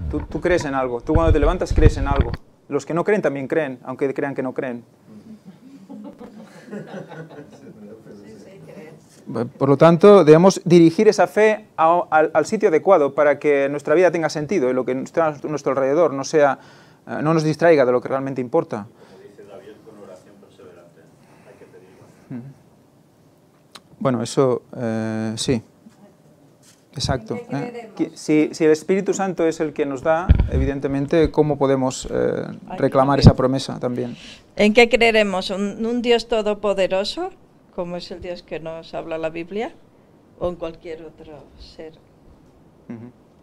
[SPEAKER 1] tú crees en algo. Tú cuando te levantas crees en algo. Los que no creen también creen, aunque crean que no creen. Por lo tanto, debemos dirigir esa fe al sitio adecuado para que nuestra vida tenga sentido y lo que está a nuestro alrededor no nos distraiga de lo que realmente importa.
[SPEAKER 6] Como dice David, con oración perseverante, hay que pedirlo.
[SPEAKER 1] Bueno, eso sí. Exacto. Si el Espíritu Santo es el que nos da, evidentemente, ¿cómo podemos reclamar esa promesa también?
[SPEAKER 4] ¿En qué creeremos? ¿Un Dios todopoderoso, como es el Dios que nos habla la Biblia? ¿O en cualquier otro ser?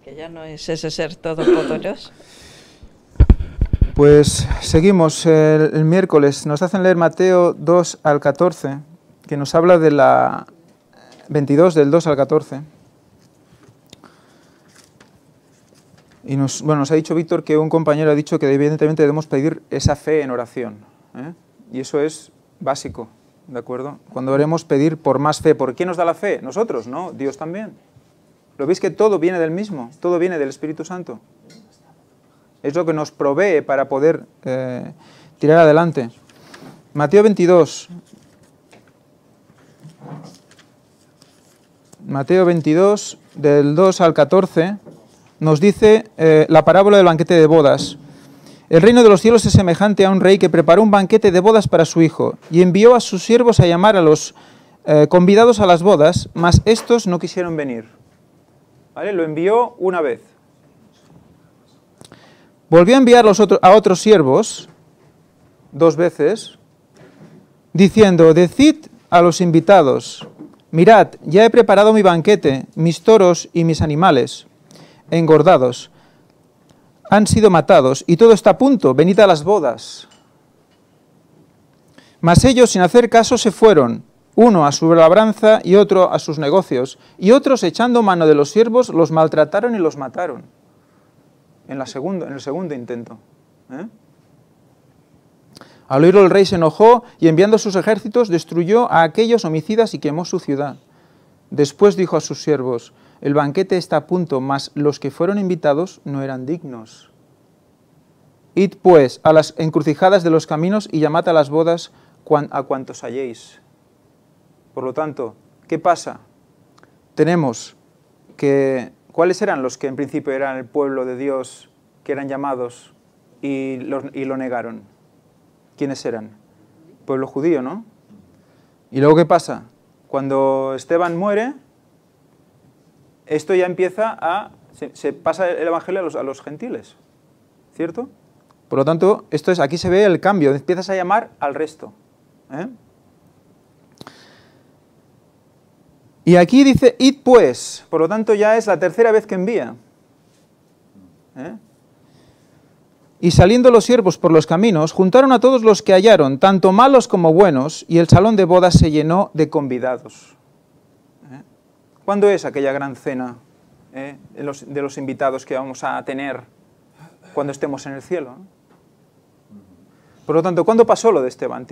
[SPEAKER 4] Que ya no es ese ser todopoderoso.
[SPEAKER 1] Pues seguimos el miércoles. Nos hacen leer Mateo 2 al 14, que nos habla de la 22, del 2 al 14. Y nos ha dicho Víctor que un compañero ha dicho que evidentemente debemos pedir esa fe en oración. Y eso es básico, ¿de acuerdo? Cuando oremos, pedir por más fe. ¿Por qué nos da la fe? Nosotros, ¿no? Dios también. ¿Lo veis que todo viene del mismo? Todo viene del Espíritu Santo. Es lo que nos provee para poder tirar adelante. Mateo 22. Mateo 22, del 2 al 14, nos dice la parábola del banquete de bodas. El reino de los cielos es semejante a un rey que preparó un banquete de bodas para su hijo y envió a sus siervos a llamar a los convidados a las bodas, mas estos no quisieron venir. ¿Vale? Lo envió una vez. Volvió a enviar a otros siervos 2 veces, diciendo, decid a los invitados, mirad, ya he preparado mi banquete, mis toros y mis animales engordados han sido matados y todo está a punto, venid a las bodas. Mas ellos, sin hacer caso, se fueron, uno a su labranza y otro a sus negocios, y otros, echando mano de los siervos, los maltrataron y los mataron. En el segundo intento. Al oírlo el rey se enojó y enviando sus ejércitos destruyó a aquellos homicidas y quemó su ciudad. Después dijo a sus siervos, el banquete está a punto, mas los que fueron invitados no eran dignos. Id pues a las encrucijadas de los caminos y llamad a las bodas a cuantos halléis. Por lo tanto, ¿qué pasa? Tenemos que... ¿Cuáles eran los que en principio eran el pueblo de Dios, que eran llamados y lo negaron? ¿Quiénes eran? Pueblo judío, ¿no? ¿Y luego qué pasa? Cuando Esteban muere, esto ya empieza se pasa el evangelio a los gentiles, ¿cierto? Por lo tanto, aquí se ve el cambio, empiezas a llamar al resto. Y aquí dice, id pues, por lo tanto ya es la tercera vez que envía. Y saliendo los siervos por los caminos, juntaron a todos los que hallaron, tanto malos como buenos, y el salón de bodas se llenó de convidados. ¿Cuándo es aquella gran cena de los invitados que vamos a tener cuando estemos en el cielo? Por lo tanto, ¿cuándo pasó lo de Esteban?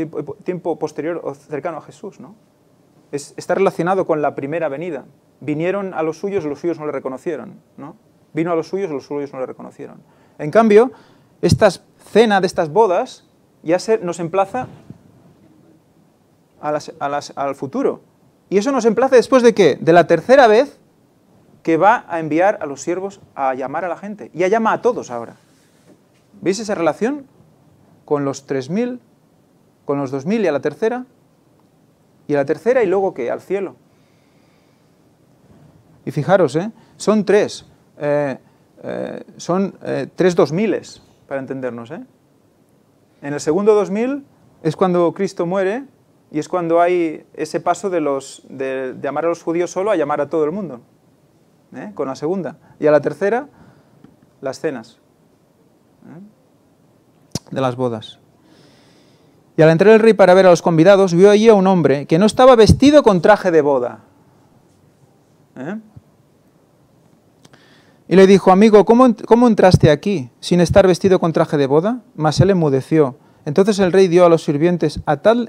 [SPEAKER 1] Tiempo posterior o cercano a Jesús, ¿no? Está relacionado con la primera venida. Vinieron a los suyos no le reconocieron, ¿no? Vino a los suyos no le reconocieron. En cambio, esta cena de estas bodas ya nos emplaza al futuro. ¿Y eso nos emplaza después de qué? De la tercera vez que va a enviar a los siervos a llamar a la gente. Ya llama a todos ahora. ¿Veis esa relación? Con los 3.000, con los 2.000 y a la tercera. Y a la tercera y luego ¿qué? Al cielo. Y fijaros, son 3. Son 3 2000, para entendernos. En el segundo 2000 es cuando Cristo muere y es cuando hay ese paso de llamar a los judíos solo a llamar a todo el mundo. Con la segunda. Y a la tercera, las cenas de las bodas. Y al entrar el rey para ver a los convidados, vio allí a un hombre que no estaba vestido con traje de boda. Y le dijo, amigo, ¿cómo entraste aquí sin estar vestido con traje de boda? Mas él enmudeció. Entonces el rey dijo a los sirvientes, atadle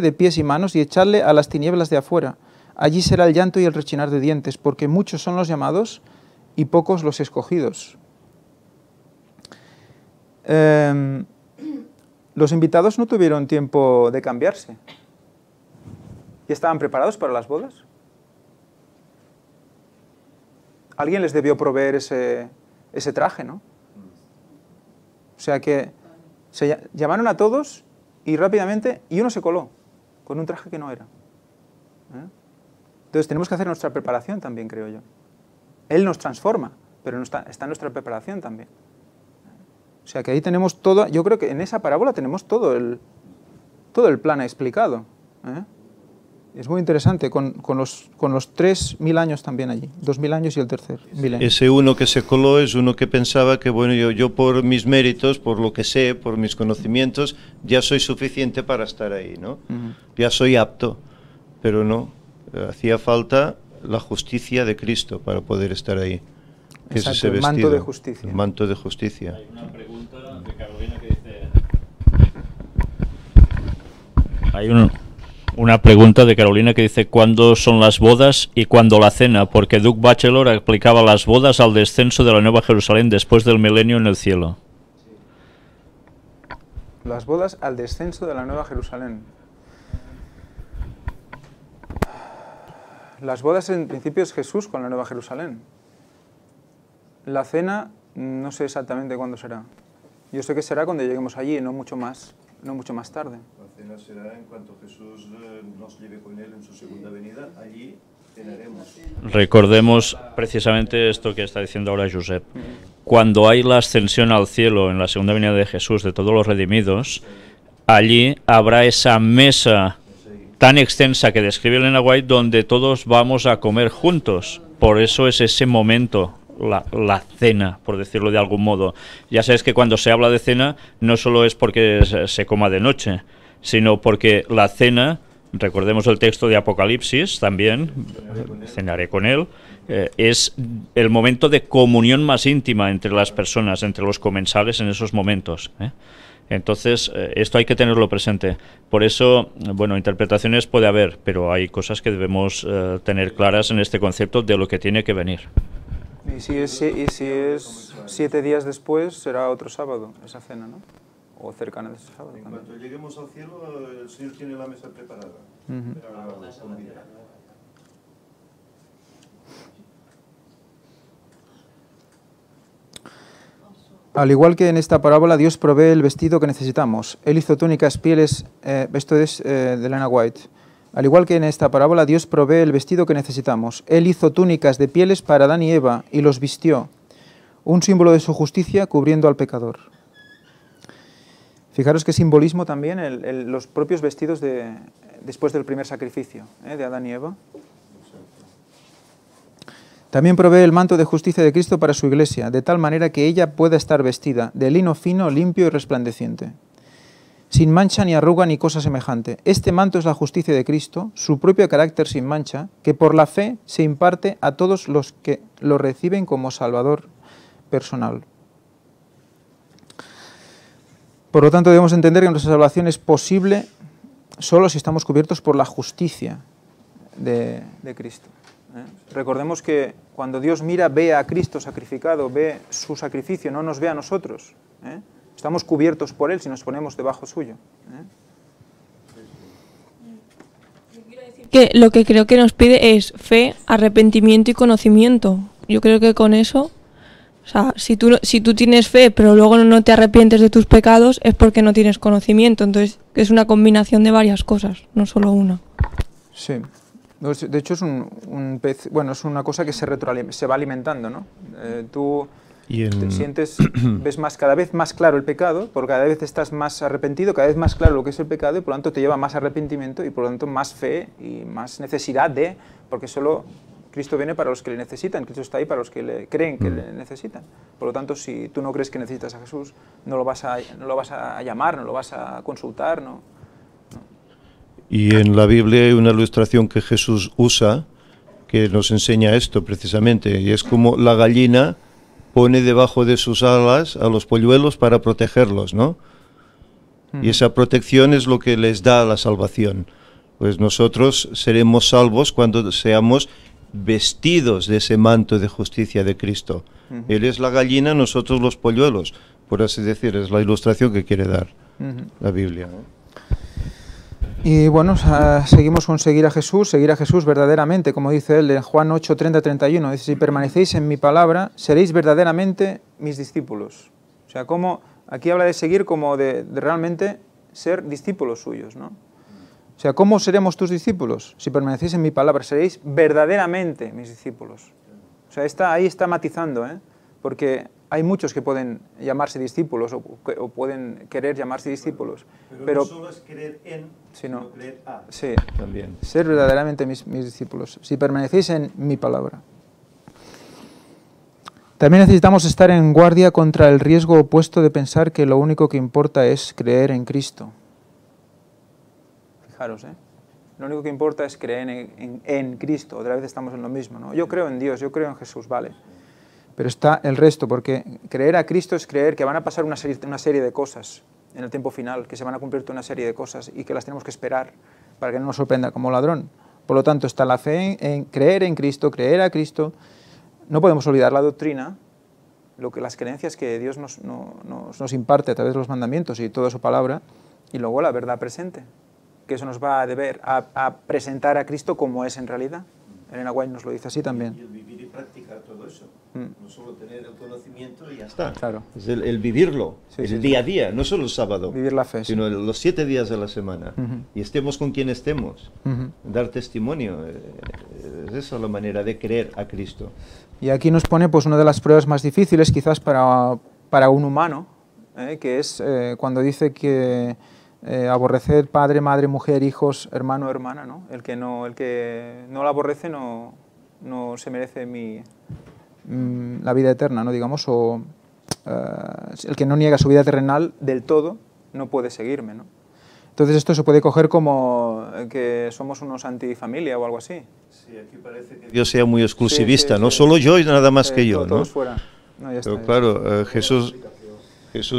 [SPEAKER 1] de pies y manos y echadle a las tinieblas de afuera. Allí será el llanto y el rechinar de dientes, porque muchos son los llamados y pocos los escogidos. Los invitados no tuvieron tiempo de cambiarse. ¿Y estaban preparados para las bodas? Alguien les debió proveer ese traje, ¿no? O sea que se llamaron a todos y rápidamente, y uno se coló con un traje que no era. Entonces tenemos que hacer nuestra preparación también, creo yo. Él nos transforma, pero no está en nuestra preparación también. O sea que ahí tenemos todo, yo creo que en esa parábola tenemos todo el plan explicado. Es muy interesante, con los 3.000 años también allí, 2.000 años y el tercer milenio.
[SPEAKER 2] Ese uno que se coló es uno que pensaba que, bueno, yo por mis méritos, por lo que sé, por mis conocimientos, ya soy suficiente para estar ahí, ¿no? Ya soy apto, pero no, hacía falta la justicia de Cristo para poder estar ahí. Que
[SPEAKER 1] Exacto,
[SPEAKER 2] es ese
[SPEAKER 1] el manto
[SPEAKER 2] vestido,
[SPEAKER 1] de justicia.
[SPEAKER 2] el manto de justicia.
[SPEAKER 6] Hay una pregunta de Carolina que dice... Una pregunta de Carolina que dice ¿cuándo son las bodas y cuándo la cena? Porque Doug Batchelor aplicaba las bodas al descenso de la Nueva Jerusalén después del milenio en el cielo.
[SPEAKER 1] Las bodas al descenso de la Nueva Jerusalén. Las bodas en principio es Jesús con la Nueva Jerusalén. La cena no sé exactamente cuándo será. Yo sé que será cuando lleguemos allí, no mucho más tarde.
[SPEAKER 2] La cena será en cuanto Jesús nos lleve con él en su segunda venida, allí cenaremos.
[SPEAKER 6] Recordemos precisamente esto que está diciendo ahora Josep. Cuando hay la ascensión al cielo en la segunda venida de Jesús de todos los redimidos, allí habrá esa mesa tan extensa que describe Elena White donde todos vamos a comer juntos. Por eso es ese momento, la cena, por decirlo de algún modo. Ya sabes que cuando se habla de cena no solo es porque se coma de noche, sino porque la cena, recordemos el texto de Apocalipsis también, cenaré con él, es el momento de comunión más íntima entre las personas, entre los comensales en esos momentos. Entonces, esto hay que tenerlo presente. Por eso, bueno, interpretaciones puede haber, pero hay cosas que debemos tener claras en este concepto de lo que tiene que venir.
[SPEAKER 1] Y si es 7 días después, será otro sábado, esa cena, ¿no? O cercana de ese sábado.
[SPEAKER 2] En cuanto lleguemos al cielo, el Señor tiene la mesa preparada.
[SPEAKER 1] Al igual que en esta parábola, Dios provee el vestido que necesitamos. Él hizo túnicas, pieles, esto es de Elena White. Al igual que en esta parábola, Dios provee el vestido que necesitamos. Él hizo túnicas de pieles para Adán y Eva y los vistió, un símbolo de su justicia cubriendo al pecador. Fijaros qué simbolismo también los propios vestidos después del primer sacrificio de Adán y Eva. También provee el manto de justicia de Cristo para su iglesia, de tal manera que ella pueda estar vestida de lino fino, limpio y resplandeciente, sin mancha ni arruga ni cosa semejante. Este manto es la justicia de Cristo, su propio carácter sin mancha, que por la fe se imparte a todos los que lo reciben como Salvador personal. Por lo tanto, debemos entender que nuestra salvación es posible solo si estamos cubiertos por la justicia de Cristo. Recordemos que cuando Dios mira, ve a Cristo sacrificado, ve su sacrificio, no nos ve a nosotros. Estamos cubiertos por Él si nos ponemos debajo suyo.
[SPEAKER 8] Que lo que creo que nos pide es fe, arrepentimiento y conocimiento. Yo creo que con eso, o sea, si tú tienes fe pero luego no te arrepientes de tus pecados es porque no tienes conocimiento. Entonces es una combinación de varias cosas, no solo una.
[SPEAKER 1] Sí. De hecho es es una cosa que se va alimentando, ¿no? Tú te sientes, ves cada vez más claro el pecado, porque cada vez estás más arrepentido, cada vez más claro lo que es el pecado y por lo tanto te lleva más arrepentimiento y por lo tanto más fe y más necesidad porque solo Cristo viene para los que le necesitan, Cristo está ahí para los que creen que le necesitan. Por lo tanto, si tú no crees que necesitas a Jesús, no lo vas a llamar, no lo vas a consultar, no.
[SPEAKER 2] Y en la Biblia hay una ilustración que Jesús usa que nos enseña esto precisamente, y es como la gallina pone debajo de sus alas a los polluelos para protegerlos, ¿no? Y esa protección es lo que les da la salvación. Pues nosotros seremos salvos cuando seamos vestidos de ese manto de justicia de Cristo. Él es la gallina, nosotros los polluelos, por así decir, es la ilustración que quiere dar la Biblia, ¿no?
[SPEAKER 1] Y bueno, seguimos con seguir a Jesús verdaderamente, como dice él en Juan 8, 30-31, dice, si permanecéis en mi palabra, seréis verdaderamente mis discípulos. O sea, aquí habla de seguir como de realmente ser discípulos suyos, ¿no? O sea, ¿cómo seremos tus discípulos? Si permanecéis en mi palabra, seréis verdaderamente mis discípulos. O sea, ahí está matizando, porque hay muchos que pueden llamarse discípulos o pueden querer llamarse discípulos.
[SPEAKER 2] Pero no solo es creer en, sino creer a.
[SPEAKER 1] Sí,
[SPEAKER 2] también.
[SPEAKER 1] Ser verdaderamente mis discípulos. Si permanecéis en mi palabra. También necesitamos estar en guardia contra el riesgo opuesto de pensar que lo único que importa es creer en Cristo. Fijaros, lo único que importa es creer en Cristo. Otra vez estamos en lo mismo, ¿no? Yo creo en Dios, yo creo en Jesús, vale. Pero está el resto, porque creer a Cristo es creer que van a pasar una serie de cosas en el tiempo final, que se van a cumplir toda una serie de cosas y que las tenemos que esperar para que no nos sorprenda como ladrón. Por lo tanto, está la fe en creer en Cristo, creer a Cristo. No podemos olvidar la doctrina, las creencias que Dios nos imparte a través de los mandamientos y toda su palabra, y luego la verdad presente, que eso nos va a presentar a Cristo como es en realidad. Elena White nos lo dice así también.
[SPEAKER 2] Y el vivir y practicar todo eso. No solo tener el conocimiento y ya está.
[SPEAKER 1] Claro.
[SPEAKER 2] Es el vivirlo, el día a día, no solo el sábado.
[SPEAKER 1] Vivir la fe.
[SPEAKER 2] Sino los 7 días de la semana. Y estemos con quien estemos. Dar testimonio. Es esa la manera de creer a Cristo.
[SPEAKER 1] Y aquí nos pone pues una de las pruebas más difíciles quizás para un humano, que es cuando dice que aborrecer padre, madre, mujer, hijos, hermano, hermana, ¿no? El que no la aborrece no se merece la vida eterna, ¿no? Digamos, o el que no niega su vida terrenal del todo no puede seguirme, ¿no? Entonces esto se puede coger como que somos unos antifamilia o algo así.
[SPEAKER 2] Sí, aquí parece que Dios sea muy exclusivista, sí, no solo yo y nada más que yo, ¿no?
[SPEAKER 1] Todos fuera. No, ya está,
[SPEAKER 2] pero claro, Jesús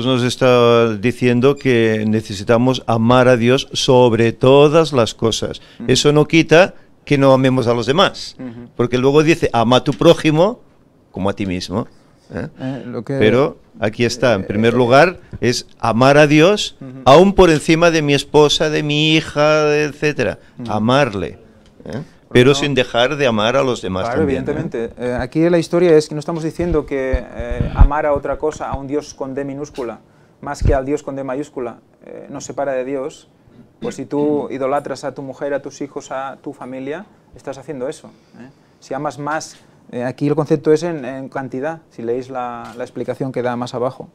[SPEAKER 2] nos está diciendo que necesitamos amar a Dios sobre todas las cosas. Eso no quita que no amemos a los demás, porque luego dice, ama a tu prójimo como a ti mismo. Pero aquí está, en primer lugar, es amar a Dios, aún por encima de mi esposa, de mi hija, etcétera. Amarle, pero sin dejar de amar a los demás también.
[SPEAKER 1] Evidentemente. Aquí la historia es que no estamos diciendo que amar a otra cosa, a un Dios con D minúscula, más que al Dios con D mayúscula, nos separa de Dios. Pues si tú idolatras a tu mujer, a tus hijos, a tu familia, estás haciendo eso. Si amas más, aquí el concepto es en cantidad, si leéis la explicación que da más abajo.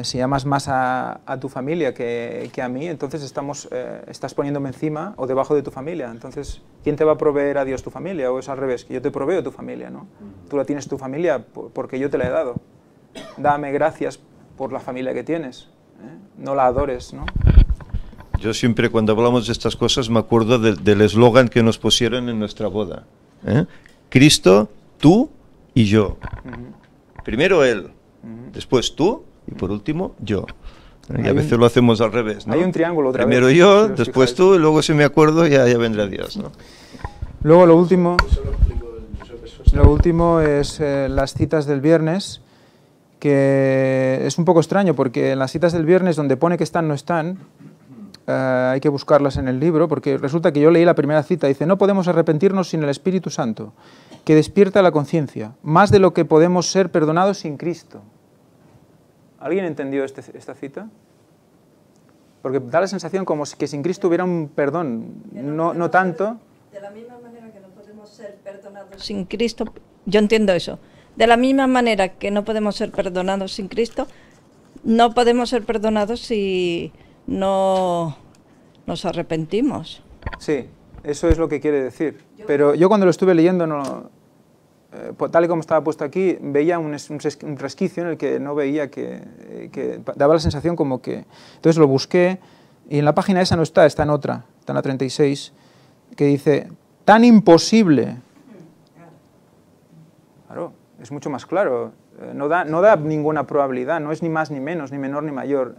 [SPEAKER 1] Si amas más a tu familia que a mí, entonces estás poniéndome encima o debajo de tu familia. Entonces, ¿quién te va a proveer a Dios tu familia? O es al revés, que yo te proveo tu familia, ¿no? Tú la tienes tu familia porque yo te la he dado. Dame gracias por la familia que tienes, no la adores, ¿no?
[SPEAKER 2] Yo siempre cuando hablamos de estas cosas me acuerdo del eslogan que nos pusieron en nuestra boda. Cristo, tú y yo. Primero Él, después tú y por último yo. Y a veces lo hacemos al revés, ¿no?
[SPEAKER 1] Hay un triángulo otra
[SPEAKER 2] Primero
[SPEAKER 1] vez.
[SPEAKER 2] yo, después tú y luego si me acuerdo ya vendrá Dios, ¿no?
[SPEAKER 1] Luego lo último es las citas del viernes, que es un poco extraño porque en las citas del viernes donde pone que están no están, hay que buscarlas en el libro, porque resulta que yo leí la primera cita, dice, no podemos arrepentirnos sin el Espíritu Santo, que despierta la conciencia, más de lo que podemos ser perdonados sin Cristo. ¿Alguien entendió esta cita? Porque da la sensación como que sin Cristo hubiera un perdón, no tanto.
[SPEAKER 4] De la misma manera que no podemos ser perdonados sin Cristo, yo entiendo eso, de la misma manera que no podemos ser perdonados sin Cristo, no podemos ser perdonados si no nos arrepentimos.
[SPEAKER 1] Sí, eso es lo que quiere decir. Pero yo cuando lo estuve leyendo, tal y como estaba puesto aquí, veía un resquicio en el que no veía que daba la sensación como que... Entonces lo busqué y en la página esa no está, está en otra, está en la 36, que dice, tan imposible. Claro, es mucho más claro, no da ninguna probabilidad, no es ni más ni menos, ni menor ni mayor.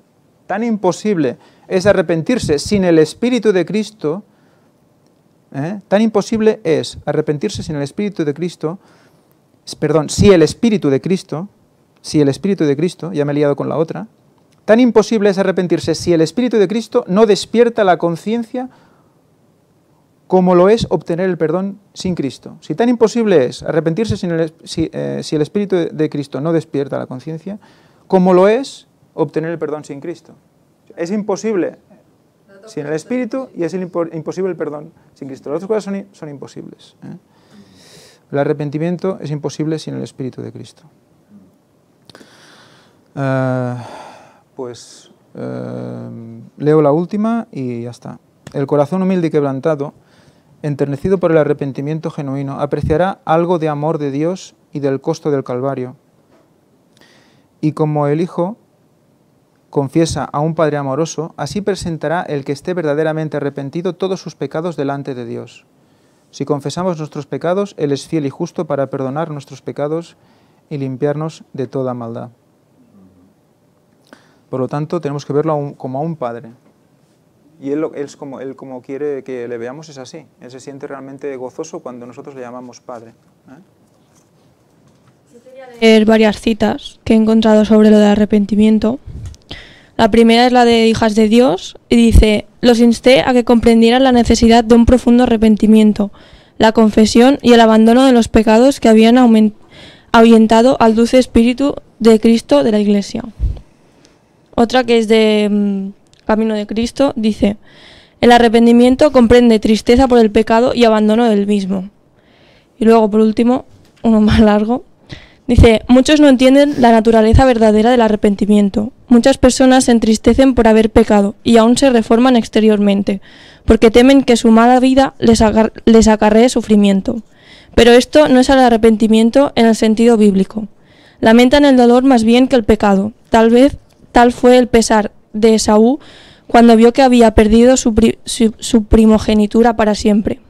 [SPEAKER 1] Tan imposible es arrepentirse sin el Espíritu de Cristo, tan imposible es arrepentirse sin el Espíritu de Cristo, perdón, si el Espíritu de Cristo, ya me he liado con la otra, tan imposible es arrepentirse si el Espíritu de Cristo no despierta la conciencia como lo es obtener el perdón sin Cristo. Si tan imposible es arrepentirse si el Espíritu de Cristo no despierta la conciencia, como lo es obtener el perdón sin Cristo. Es imposible sin el Espíritu y es imposible el perdón sin Cristo. Las otras cosas son imposibles. El arrepentimiento es imposible sin el Espíritu de Cristo. Leo la última y ya está. El corazón humilde y quebrantado, enternecido por el arrepentimiento genuino, apreciará algo de amor de Dios y del costo del Calvario. Y como el Hijo confiesa a un Padre amoroso, así presentará el que esté verdaderamente arrepentido todos sus pecados delante de Dios. Si confesamos nuestros pecados, Él es fiel y justo para perdonar nuestros pecados y limpiarnos de toda maldad. Por lo tanto, tenemos que verlo como a un Padre. Y él como quiere que le veamos es así. Él se siente realmente gozoso cuando nosotros le llamamos Padre.
[SPEAKER 8] Yo quería leer varias citas que he encontrado sobre lo del arrepentimiento. La primera es la de Hijas de Dios y dice: los insté a que comprendieran la necesidad de un profundo arrepentimiento, la confesión y el abandono de los pecados que habían ahuyentado al dulce Espíritu de Cristo de la Iglesia. Otra, que es de Camino de Cristo, dice: el arrepentimiento comprende tristeza por el pecado y abandono del mismo. Y luego, por último, uno más largo, dice: muchos no entienden la naturaleza verdadera del arrepentimiento. Muchas personas se entristecen por haber pecado y aún se reforman exteriormente, porque temen que su mala vida les acarree sufrimiento. Pero esto no es el arrepentimiento en el sentido bíblico. Lamentan el dolor más bien que el pecado. Tal fue el pesar de Esaú cuando vio que había perdido su primogenitura para siempre.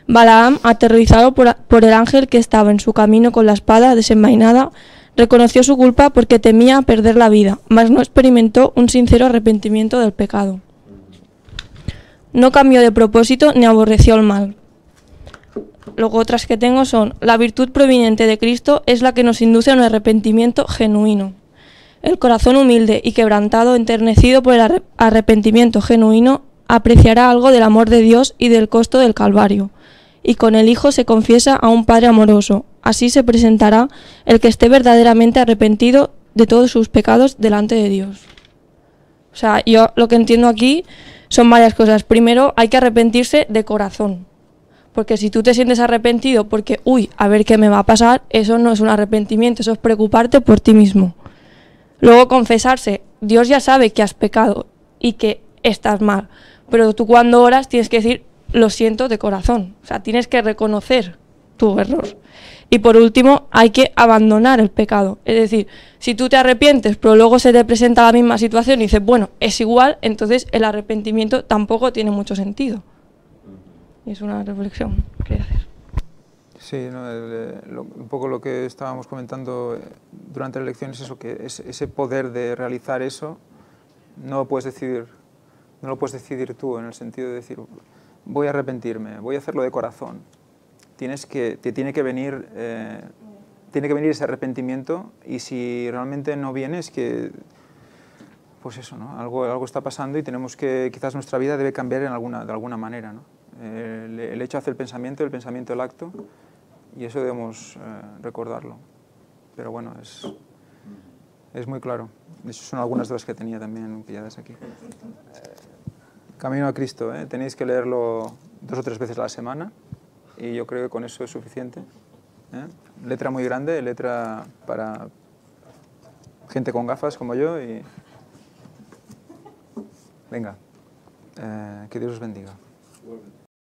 [SPEAKER 8] Balaam, aterrorizado por el ángel que estaba en su camino con la espada desenvainada, reconoció su culpa porque temía perder la vida, mas no experimentó un sincero arrepentimiento del pecado. No cambió de propósito ni aborreció el mal. Luego otras que tengo son: la virtud proveniente de Cristo es la que nos induce a un arrepentimiento genuino. El corazón humilde y quebrantado, enternecido por el arrepentimiento genuino, apreciará algo del amor de Dios y del costo del Calvario. Y con el Hijo se confiesa a un Padre amoroso. Así se presentará el que esté verdaderamente arrepentido de todos sus pecados delante de Dios. O sea, yo lo que entiendo aquí son varias cosas. Primero, hay que arrepentirse de corazón. Porque si tú te sientes arrepentido porque, a ver qué me va a pasar, eso no es un arrepentimiento, eso es preocuparte por ti mismo. Luego, confesarse. Dios ya sabe que has pecado y que estás mal. Pero tú cuando oras tienes que decir: lo siento de corazón. O sea, tienes que reconocer tu error. Y por último, hay que abandonar el pecado. Es decir, si tú te arrepientes, pero luego se te presenta la misma situación y dices: bueno, es igual, entonces el arrepentimiento tampoco tiene mucho sentido. Y es una reflexión que quería hacer.
[SPEAKER 1] Sí, un poco lo que estábamos comentando durante la lección es eso, que ese poder de realizar eso no lo puedes decidir tú, en el sentido de decir: voy a arrepentirme, voy a hacerlo de corazón. Te tiene que venir ese arrepentimiento, y si realmente no viene es que, pues eso, ¿no? Algo está pasando y tenemos que, quizás nuestra vida debe cambiar de alguna manera, ¿no? El hecho hace el pensamiento el acto, y eso debemos recordarlo. Pero bueno, es muy claro. Esas son algunas de las que tenía también pilladas aquí. Camino a Cristo, tenéis que leerlo 2 o 3 veces a la semana, y yo creo que con eso es suficiente. Letra muy grande, letra para gente con gafas como yo, y venga, que Dios os bendiga.